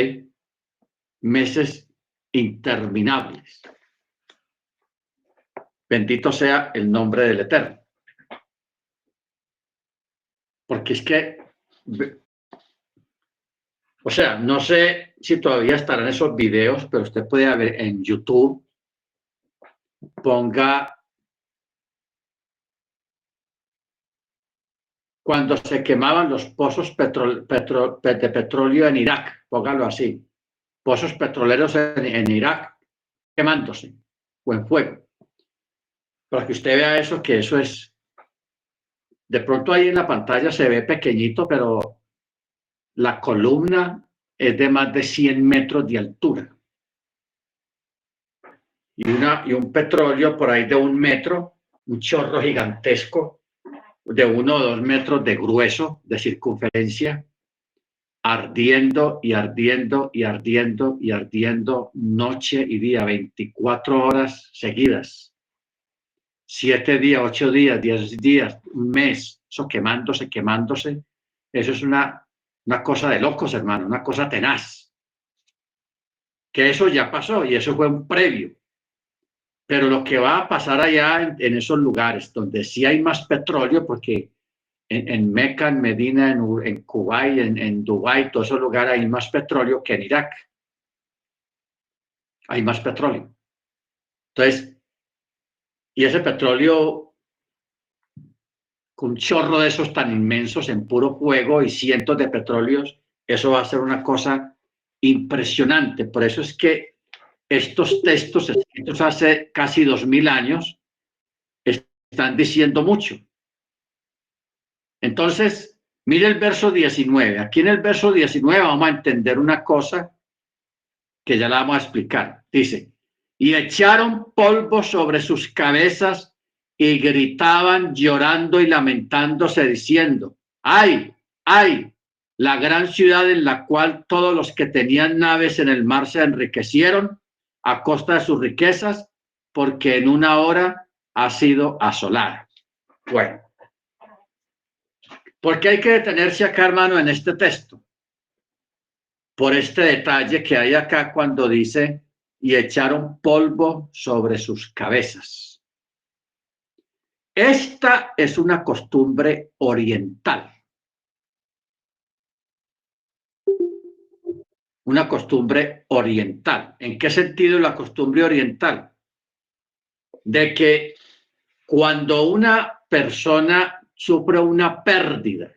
Meses interminables. Bendito sea el nombre del Eterno. Porque es que, o sea, no sé si todavía estarán esos videos, pero usted puede ver en YouTube, ponga cuando se quemaban los pozos de petróleo en Irak, póngalo así, pozos petroleros en Irak, quemándose o en fuego. Para que usted vea eso, que eso es, de pronto ahí en la pantalla se ve pequeñito, pero la columna es de más de 100 metros de altura. Y un petróleo por ahí de 1 metro, un chorro gigantesco de 1 o 2 metros de grueso, de circunferencia, ardiendo y ardiendo y ardiendo y ardiendo noche y día, 24 horas seguidas, 7 días, 8 días, 10 días, un mes, eso quemándose, quemándose. Eso es una cosa de locos, hermano, una cosa tenaz. Que eso ya pasó y eso fue un previo. Pero lo que va a pasar allá en esos lugares donde sí hay más petróleo, porque en Meca, en Medina, en Kuwait, en Dubái, todos esos lugares hay más petróleo que en Irak. Hay más petróleo. Entonces, y ese petróleo, con un chorro de esos tan inmensos en puro fuego y cientos de petróleos, eso va a ser una cosa impresionante. Por eso es que estos textos escritos hace casi 2000 años están diciendo mucho. Entonces, mire el verso 19. Aquí en el verso 19 vamos a entender una cosa que ya la vamos a explicar. Dice, y echaron polvo sobre sus cabezas y gritaban llorando y lamentándose diciendo, ¡ay, ay! La gran ciudad en la cual todos los que tenían naves en el mar se enriquecieron a costa de sus riquezas, porque en una hora ha sido asolada. Bueno, ¿por qué hay que detenerse acá, hermano, en este texto? Por este detalle que hay acá cuando dice, y echaron polvo sobre sus cabezas. Esta es una costumbre oriental. Una costumbre oriental. ¿En qué sentido la costumbre oriental? De que cuando una persona sufre una pérdida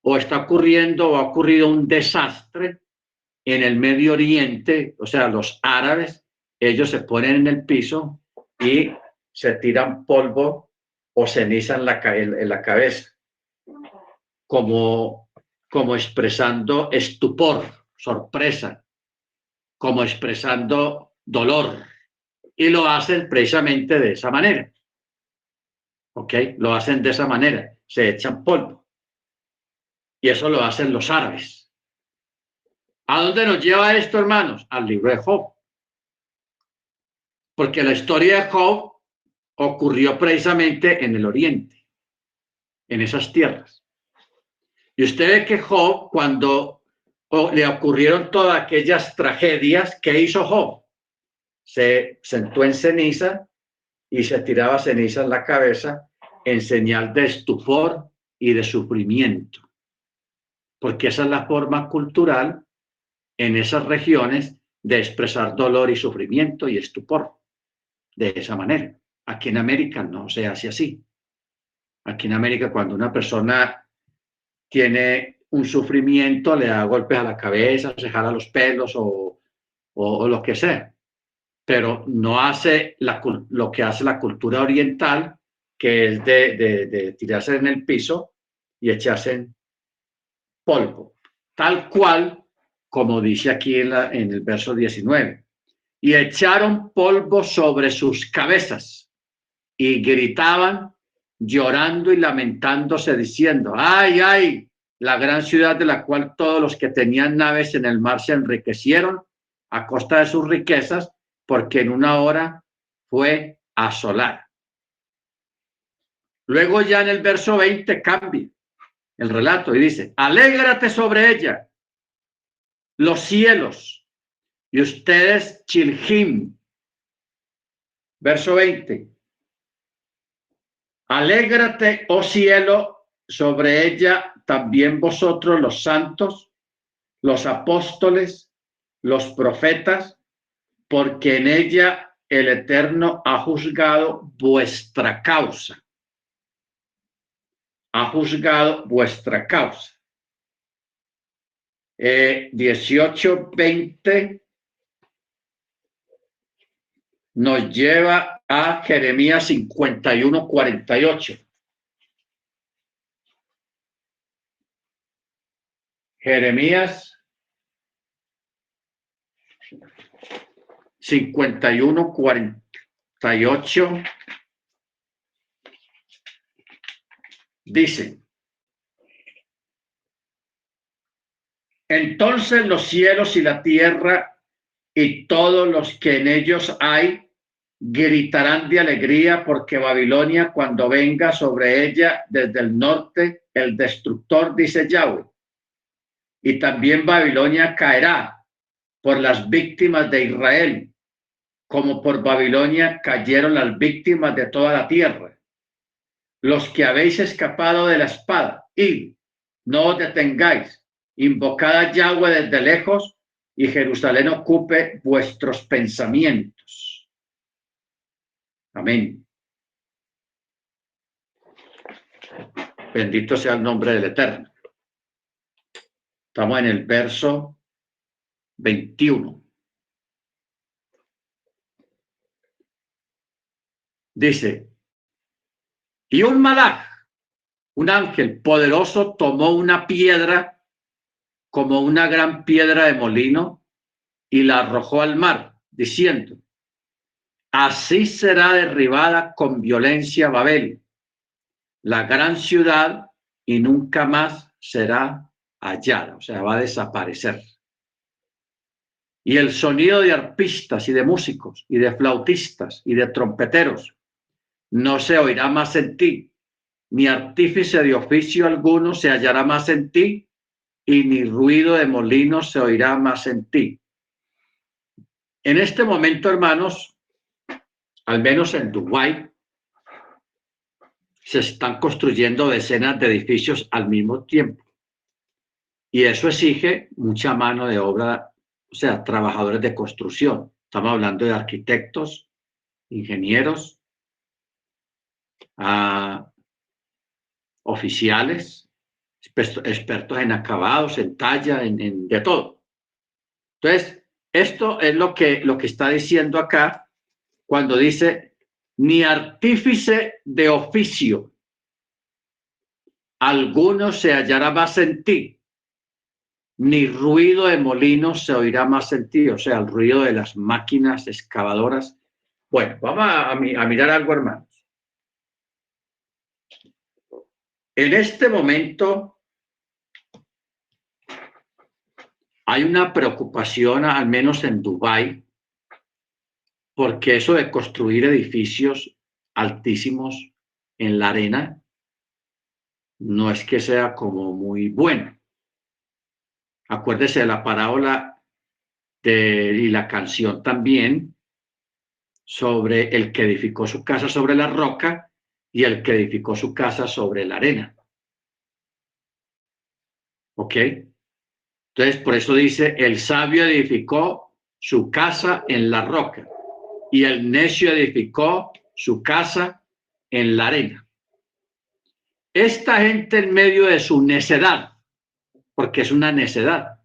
o está ocurriendo o ha ocurrido un desastre en el Medio Oriente, o sea, los árabes, ellos se ponen en el piso y se tiran polvo o ceniza en la cabeza, como expresando estupor, sorpresa, como expresando dolor. Y lo hacen precisamente de esa manera. ¿Ok? Lo hacen de esa manera, se echan polvo. Y eso lo hacen los árabes. ¿A dónde nos lleva esto, hermanos? Al libro de Job. Porque la historia de Job ocurrió precisamente en el oriente, en esas tierras. Y usted ve que Job, cuando le ocurrieron todas aquellas tragedias, ¿qué hizo Job? Se sentó en ceniza y se tiraba ceniza en la cabeza en señal de estupor y de sufrimiento. Porque esa es la forma cultural en esas regiones de expresar dolor y sufrimiento y estupor. De esa manera. Aquí en América no se hace así. Aquí en América, cuando una persona tiene un sufrimiento, le da golpes a la cabeza, se jala los pelos o lo que sea. Pero no hace lo que hace la cultura oriental, que es de tirarse en el piso y echarse en polvo. Tal cual, como dice aquí en el verso 19. Y echaron polvo sobre sus cabezas y gritaban llorando y lamentándose diciendo, ay, ay, la gran ciudad de la cual todos los que tenían naves en el mar se enriquecieron a costa de sus riquezas, porque en una hora fue asolada. Luego ya en el verso 20 cambia el relato y dice, alégrate sobre ella, los cielos, y ustedes Chilhim. Verso 20. Alégrate, oh cielo, sobre ella también vosotros los santos, los apóstoles, los profetas, porque en ella el Eterno ha juzgado vuestra causa. Ha juzgado vuestra causa. 18, 20 nos lleva a Jeremías 51:48. Jeremías 51:48 dice: entonces los cielos y la tierra y todos los que en ellos hay gritarán de alegría, porque Babilonia, cuando venga sobre ella desde el norte el destructor, dice Yahweh, y también Babilonia caerá por las víctimas de Israel, como por Babilonia cayeron las víctimas de toda la tierra. Los que habéis escapado de la espada, id, no os detengáis, invocad a Yahweh desde lejos, y Jerusalén ocupe vuestros pensamientos. Amén. Bendito sea el nombre del Eterno. Estamos en el verso 21. Dice: y un malaj, un ángel poderoso, tomó una piedra como una gran piedra de molino y la arrojó al mar, diciendo: así será derribada con violencia Babel, la gran ciudad, y nunca más será hallada, o sea, va a desaparecer. Y el sonido de arpistas y de músicos y de flautistas y de trompeteros no se oirá más en ti, ni artífice de oficio alguno se hallará más en ti, y ni ruido de molinos se oirá más en ti. En este momento, hermanos, al menos en Dubái, se están construyendo decenas de edificios al mismo tiempo. Y eso exige mucha mano de obra, o sea, trabajadores de construcción. Estamos hablando de arquitectos, ingenieros, oficiales, expertos en acabados, en talla, de todo. Entonces, esto es lo que está diciendo acá cuando dice: ni artífice de oficio alguno se hallará más en ti, ni ruido de molinos se oirá más en ti, o sea, el ruido de las máquinas excavadoras. Bueno, vamos a mirar algo, hermanos. En este momento hay una preocupación, al menos en Dubái, porque eso de construir edificios altísimos en la arena no es que sea como muy bueno. Acuérdese de la parábola y la canción también sobre el que edificó su casa sobre la roca y el que edificó su casa sobre la arena. ¿Ok? Entonces, por eso dice: el sabio edificó su casa en la roca y el necio edificó su casa en la arena. Esta gente, en medio de su necedad, porque es una necedad,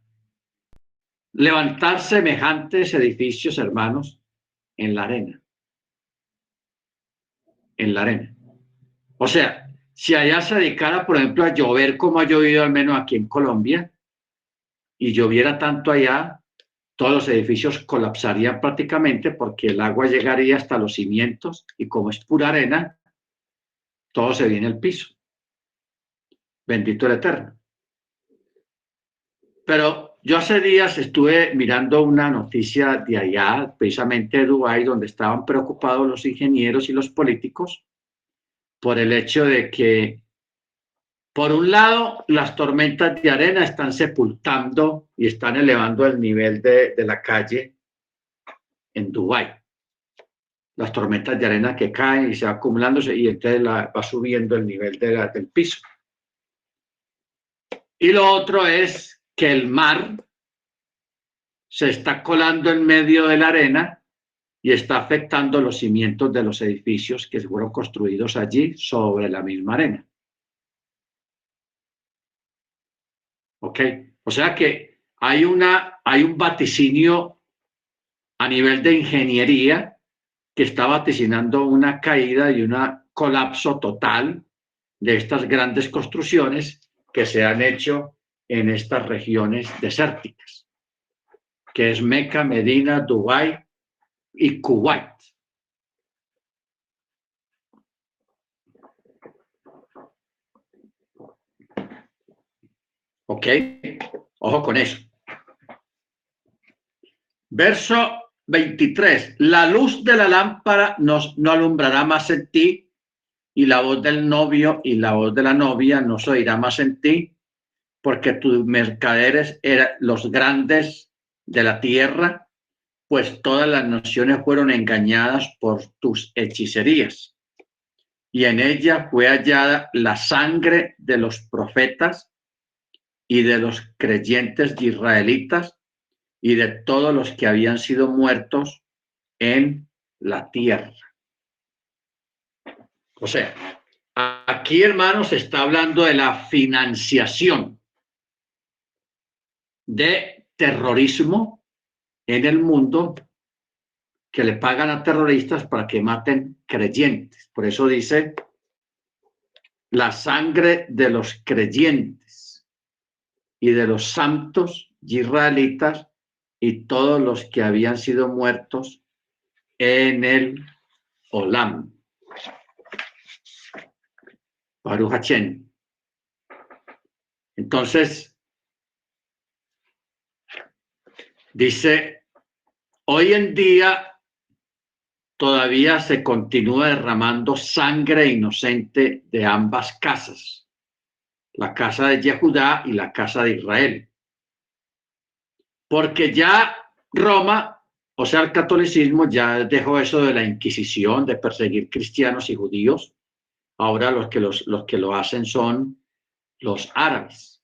levantar semejantes edificios, hermanos, en la arena. En la arena. O sea, si allá se dedicara, por ejemplo, a llover como ha llovido al menos aquí en Colombia, y lloviera tanto allá, todos los edificios colapsarían prácticamente, porque el agua llegaría hasta los cimientos y como es pura arena, todo se viene al piso. Bendito el Eterno. Pero yo hace días estuve mirando una noticia de allá, precisamente de Dubái, donde estaban preocupados los ingenieros y los políticos por el hecho de que, por un lado, las tormentas de arena están sepultando y están elevando el nivel de la calle en Dubái. Las tormentas de arena que caen y se va acumulándose, y entonces va subiendo el nivel del piso. Y lo otro es que el mar se está colando en medio de la arena y está afectando los cimientos de los edificios que fueron construidos allí sobre la misma arena. ¿Ok? O sea que hay un vaticinio a nivel de ingeniería que está vaticinando una caída y un colapso total de estas grandes construcciones que se han hecho en estas regiones desérticas, que es Meca, Medina, Dubái y Kuwait. ¿Ok? Ojo con eso. Verso 23. La luz de la lámpara no alumbrará más en ti, y la voz del novio y la voz de la novia no se oirá más en ti, porque tus mercaderes eran los grandes de la tierra, pues todas las naciones fueron engañadas por tus hechicerías. Y en ella fue hallada la sangre de los profetas y de los creyentes israelitas y de todos los que habían sido muertos en la tierra. O sea, aquí, hermanos, se está hablando de la financiación de terrorismo en el mundo, que le pagan a terroristas para que maten creyentes. Por eso dice la sangre de los creyentes y de los santos israelitas y todos los que habían sido muertos en el Olam. Baruch Hashem. Entonces, dice, hoy en día todavía se continúa derramando sangre inocente de ambas casas, la casa de Yehudá y la casa de Israel. Porque ya Roma, o sea, el catolicismo, ya dejó eso de la Inquisición, de perseguir cristianos y judíos. Ahora los que lo hacen son los árabes.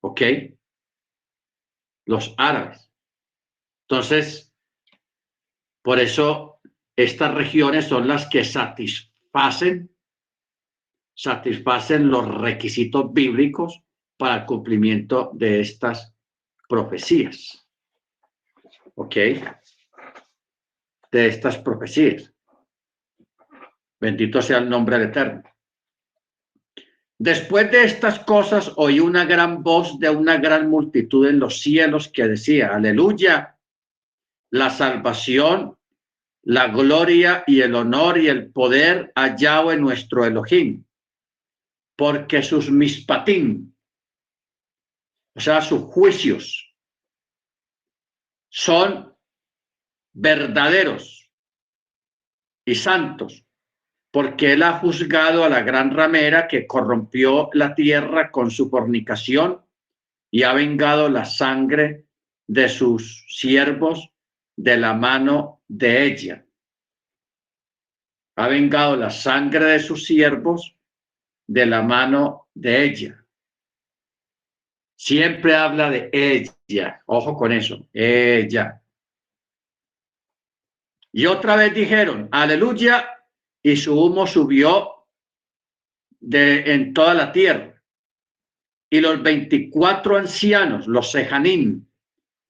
¿Ok? Los árabes. Entonces, por eso estas regiones son las que satisfacen los requisitos bíblicos para el cumplimiento de estas profecías. ¿Ok? De estas profecías. Bendito sea el nombre del Eterno. Después de estas cosas oí una gran voz de una gran multitud en los cielos que decía, aleluya, la salvación, la gloria y el honor y el poder a Yahweh nuestro Elohim, porque sus mispatim, o sea, sus juicios, son verdaderos y santos, porque él ha juzgado a la gran ramera que corrompió la tierra con su fornicación y ha vengado la sangre de sus siervos de la mano de ella. Ha vengado la sangre de sus siervos de la mano de ella. Siempre habla de ella. Ojo con eso. Ella. Y otra vez dijeron, aleluya, y su humo subió en toda la tierra. Y los 24 ancianos, los Sejanim,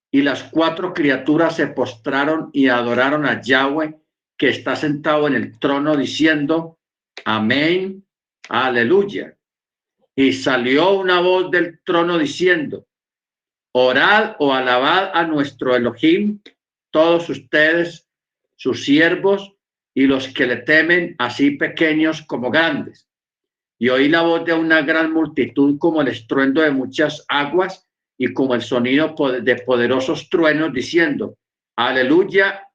y las 4 criaturas se postraron y adoraron a Yahweh, que está sentado en el trono, diciendo, amén, aleluya. Y salió una voz del trono diciendo, orad o alabad a nuestro Elohim, todos ustedes, sus siervos, y los que le temen, así pequeños como grandes. Y oí la voz de una gran multitud como el estruendo de muchas aguas y como el sonido de poderosos truenos, diciendo, aleluya,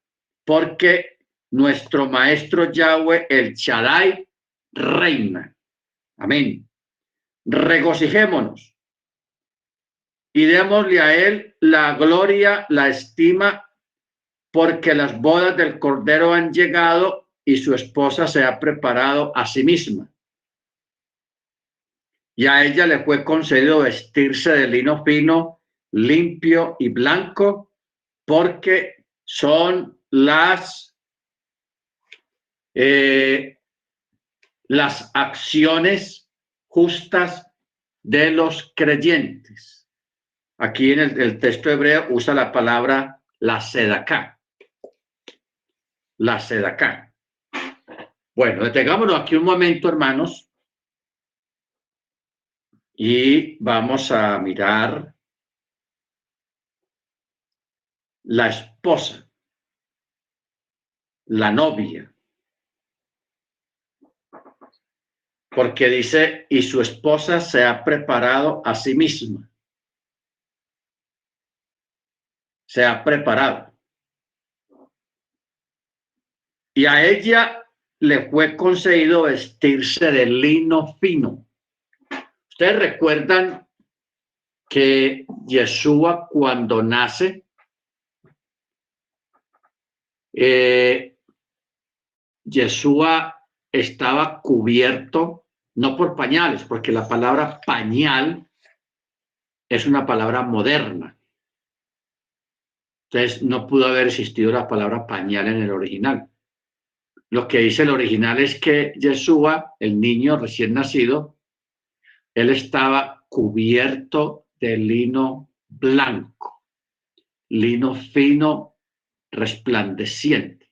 porque nuestro maestro Yahweh, el Shaddai, reina. Amén. Regocijémonos y démosle a él la gloria, la estima, porque las bodas del Cordero han llegado y su esposa se ha preparado a sí misma. Y a ella le fue concedido vestirse de lino fino, limpio y blanco, porque son las acciones justas de los creyentes. Aquí en el texto hebreo usa la palabra la sedaká. la sedacá. Bueno, detengámonos aquí un momento, hermanos, y vamos a mirar la esposa, la novia, porque dice, y su esposa se ha preparado a sí misma, se ha preparado. Y a ella le fue concedido vestirse de lino fino. Ustedes recuerdan que Yeshua cuando nace, Yeshua estaba cubierto, no por pañales, porque la palabra pañal es una palabra moderna. Entonces no pudo haber existido la palabra pañal en el original. Lo que dice el original es que Yeshua, el niño recién nacido, él estaba cubierto de lino blanco, lino fino, resplandeciente.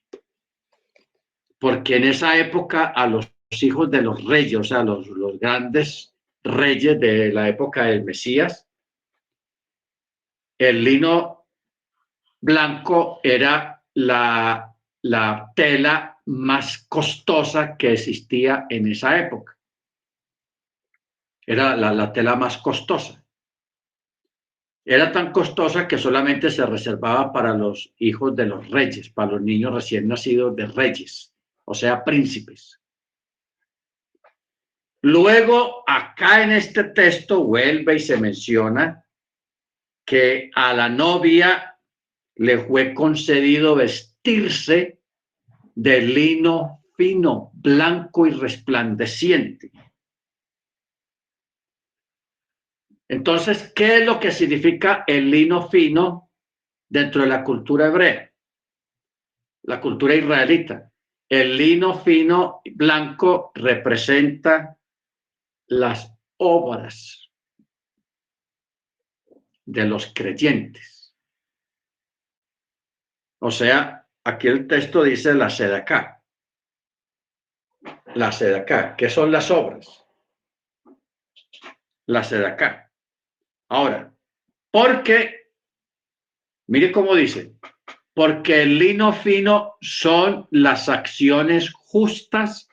Porque en esa época a los hijos de los reyes, o sea, los grandes reyes de la época del Mesías, el lino blanco era la tela más costosa que existía en esa época. Era la tela más costosa. Era tan costosa que solamente se reservaba para los hijos de los reyes, para los niños recién nacidos de reyes, o sea, príncipes. Luego, acá en este texto vuelve y se menciona que a la novia le fue concedido vestirse de lino fino, blanco y resplandeciente. Entonces, ¿qué es lo que significa el lino fino dentro de la cultura hebrea? La cultura israelita. El lino fino blanco representa las obras de los creyentes. O sea, aquí el texto dice la sedacá. La sedacá, ¿qué son las obras? La sedacá. Ahora, porque, mire cómo dice, porque el lino fino son las acciones justas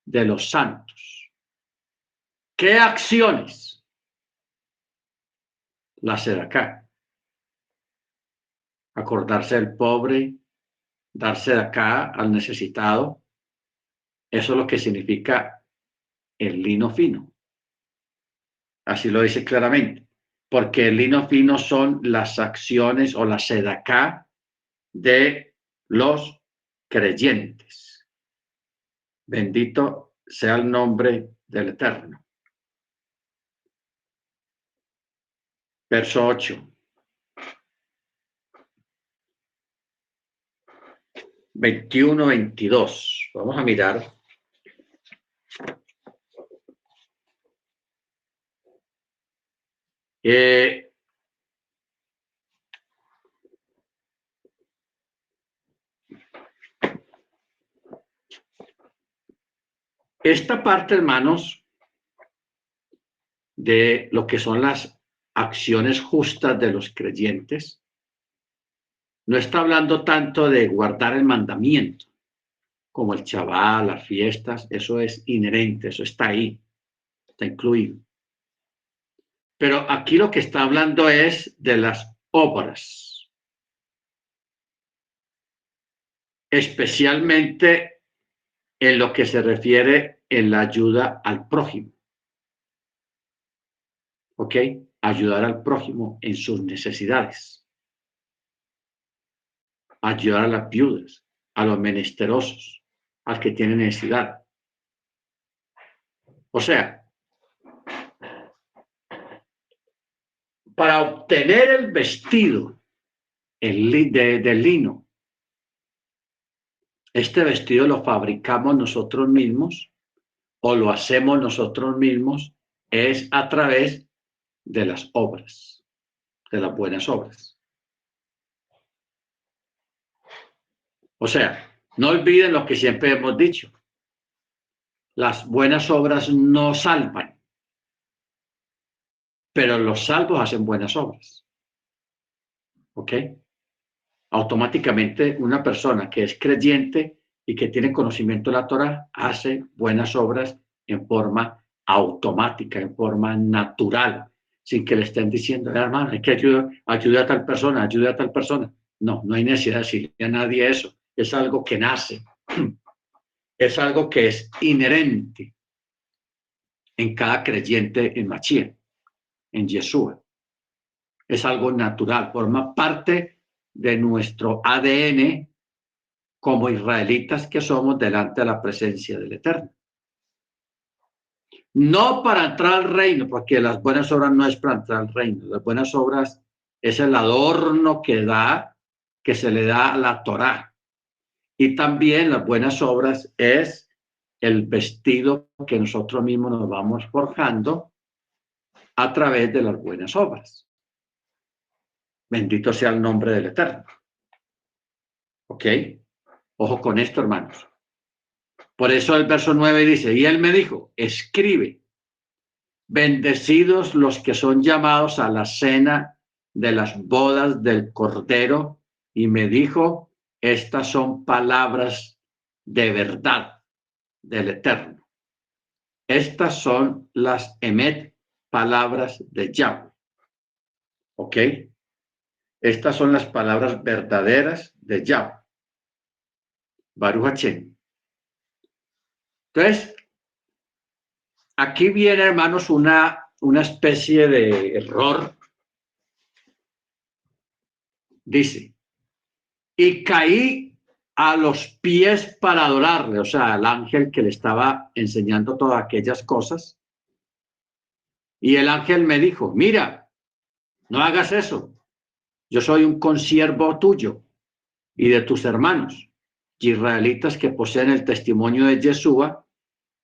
de los santos. ¿Qué acciones? La sedacá. Acordarse del pobre, darse de acá al necesitado. Eso es lo que significa el lino fino. Así lo dice claramente. Porque el lino fino son las acciones o la sedacá de los creyentes. Bendito sea el nombre del Eterno. Verso 8. 21, 22. Vamos a mirar. Esta parte, hermanos, de lo que son las acciones justas de los creyentes, no está hablando tanto de guardar el mandamiento, como el Shabbat, las fiestas, eso es inherente, eso está ahí, está incluido. Pero aquí lo que está hablando es de las obras, especialmente en lo que se refiere en la ayuda al prójimo. ¿Ok? Ayudar al prójimo en sus necesidades. Ayudar a las viudas, a los menesterosos, al que tiene necesidad. O sea, para obtener el vestido de lino, este vestido lo fabricamos nosotros mismos o lo hacemos nosotros mismos, es a través de las obras, de las buenas obras. O sea, No olviden lo que siempre hemos dicho. Las buenas obras no salvan, pero los salvos hacen buenas obras. ¿Ok? Automáticamente una persona que es creyente y que tiene conocimiento de la Torá hace buenas obras en forma automática, en forma natural, sin que le estén diciendo, hermano, hay que ayudar a tal persona, ayuda a tal persona. No, no hay necesidad de decirle a nadie eso. Es algo que nace, es algo que es inherente en cada creyente en Mashiach, en Yeshua. Es algo natural, forma parte de nuestro ADN como israelitas que somos delante de la presencia del Eterno. No para entrar al reino, porque las buenas obras no es para entrar al reino. Las buenas obras es el adorno que se le da a la Torá. Y también las buenas obras es el vestido que nosotros mismos nos vamos forjando a través de las buenas obras. Bendito sea el nombre del Eterno. ¿Ok? Ojo con esto, hermanos. Por eso el verso 9 dice, y él me dijo, escribe, bendecidos los que son llamados a la cena de las bodas del Cordero. Y me dijo, estas son palabras de verdad del Eterno. Estas son las emet, palabras de Yahweh. ¿Ok? Estas son las palabras verdaderas de Yahweh. Baruch Hashem. Entonces, aquí viene, hermanos, una especie de error. Dice, y caí a los pies para adorarle, o sea, al ángel que le estaba enseñando todas aquellas cosas. Y el ángel me dijo, mira, no hagas eso. Yo soy un consiervo tuyo y de tus hermanos, israelitas que poseen el testimonio de Yeshua.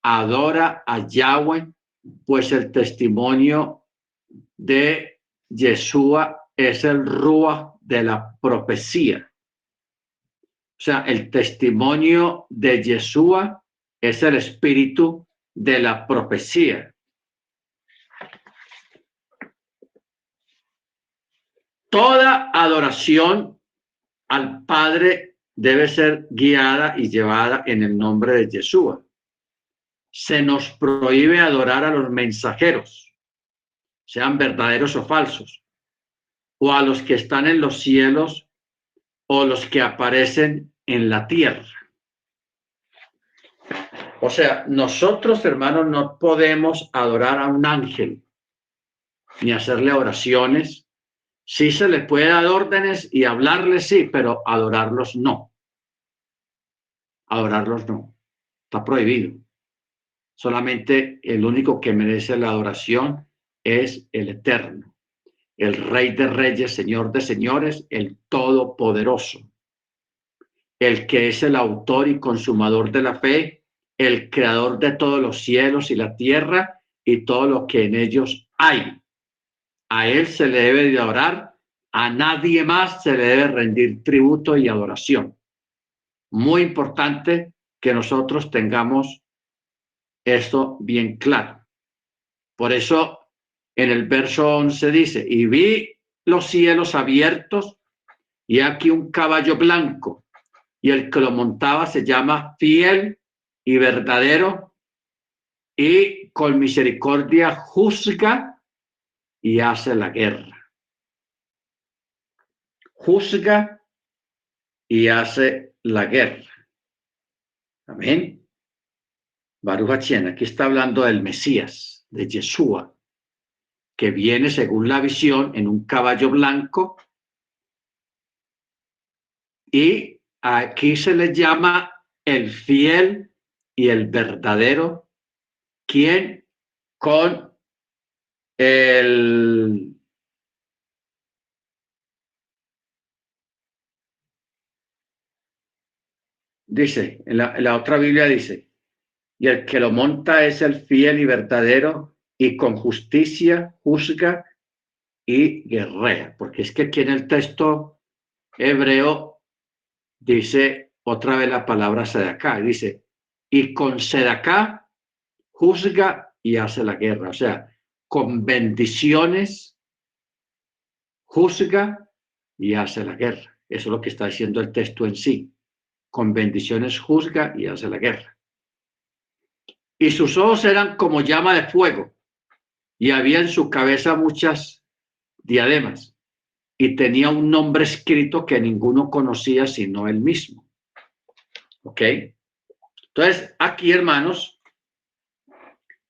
Adora a Yahweh, pues el testimonio de Yeshua es el Ruach de la profecía. O sea, el testimonio de Yeshua es el espíritu de la profecía. Toda adoración al Padre debe ser guiada y llevada en el nombre de Yeshua. Se nos prohíbe adorar a los mensajeros, sean verdaderos o falsos, o a los que están en los cielos o los que aparecen en la tierra. O sea, nosotros, hermanos, no podemos adorar a un ángel ni hacerle oraciones. Sí se le puede dar órdenes y hablarle, sí, pero adorarlos no. Adorarlos no. Está prohibido. Solamente el único que merece la adoración es el Eterno, el Rey de Reyes, Señor de Señores, el Todopoderoso, el que es el autor y consumador de la fe, el creador de todos los cielos y la tierra y todo lo que en ellos hay. A él se le debe de adorar, a nadie más se le debe rendir tributo y adoración. Muy importante que nosotros tengamos esto bien claro. Por eso en el verso 11 dice, y vi los cielos abiertos y aquí un caballo blanco, y el que lo montaba se llama Fiel y Verdadero, y con misericordia juzga y hace la guerra. Juzga y hace la guerra. Amén. Baruch Hashem, aquí está hablando del Mesías, de Yeshua, que viene según la visión en un caballo blanco, y aquí se le llama el fiel y el verdadero, quien con el dice, en la otra Biblia dice, y el que lo monta es el fiel y verdadero, y con justicia juzga y guerrea, porque es que aquí en el texto hebreo dice otra vez la palabra sedacá. Dice, y con sedacá juzga y hace la guerra. O sea, con bendiciones juzga y hace la guerra. Eso es lo que está diciendo el texto en sí. Con bendiciones juzga y hace la guerra. Y sus ojos eran como llama de fuego, y había en su cabeza muchas diademas, y tenía un nombre escrito que ninguno conocía sino él mismo. ¿Ok? Entonces, aquí, hermanos,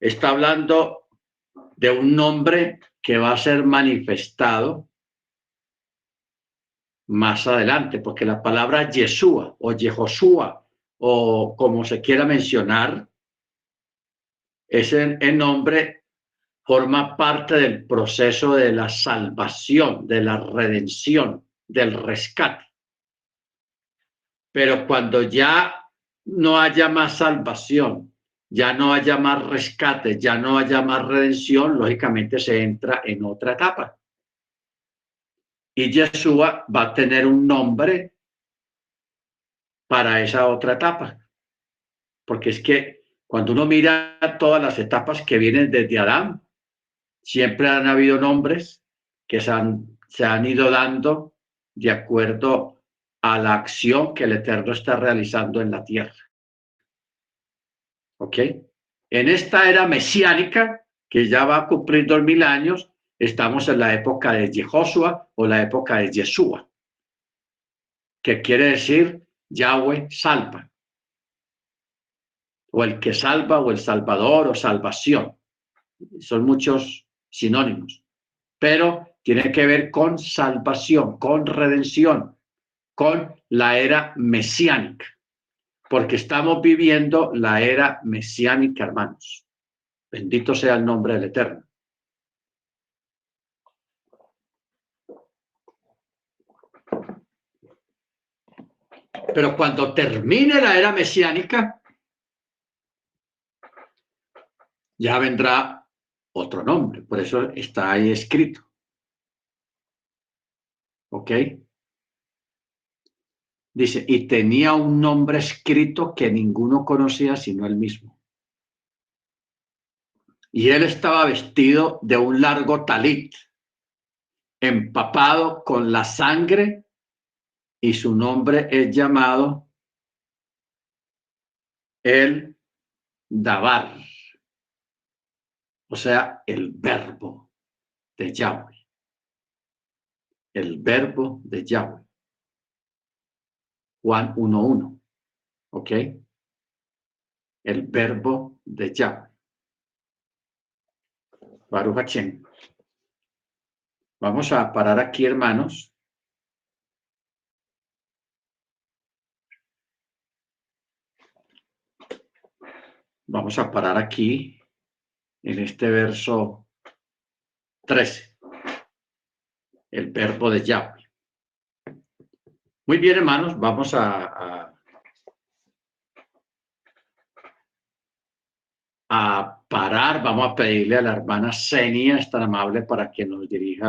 está hablando de un nombre que va a ser manifestado más adelante, porque la palabra Yeshua o Yehoshua o como se quiera mencionar, ese nombre forma parte del proceso de la salvación, de la redención, del rescate. Pero cuando ya no haya más salvación, ya no haya más rescate, ya no haya más redención, lógicamente se entra en otra etapa. Y Yeshua va a tener un nombre para esa otra etapa. Porque es que cuando uno mira todas las etapas que vienen desde Adán, siempre han habido nombres que se han ido dando de acuerdo a la acción que el Eterno está realizando en la tierra. ¿Ok? En esta era mesiánica, que ya va a cumplir 2000 años, estamos en la época de Jehoshua o la época de Yeshua, que quiere decir Yahweh salva, o el que salva, o el salvador, o salvación. Son muchos sinónimos, pero tiene que ver con salvación, con redención, con la era mesiánica, porque estamos viviendo la era mesiánica, hermanos. Bendito sea el nombre del Eterno. Pero cuando termine la era mesiánica, ya vendrá otro nombre. Por eso está ahí escrito. ¿Ok? Dice, y tenía un nombre escrito que ninguno conocía sino él mismo. Y él estaba vestido de un largo talit, empapado con la sangre, y su nombre es llamado el Dabar, o sea, el verbo de Yahweh. El verbo de Yahweh. Juan 1:1. ¿Ok? El verbo de Yahweh. Baruch Hashem. Vamos a parar aquí, hermanos. Vamos a parar aquí en este verso 13. El verbo de Yahweh. Muy bien, hermanos, vamos a parar. Vamos a pedirle a la hermana Senia, es tan amable para que nos dirija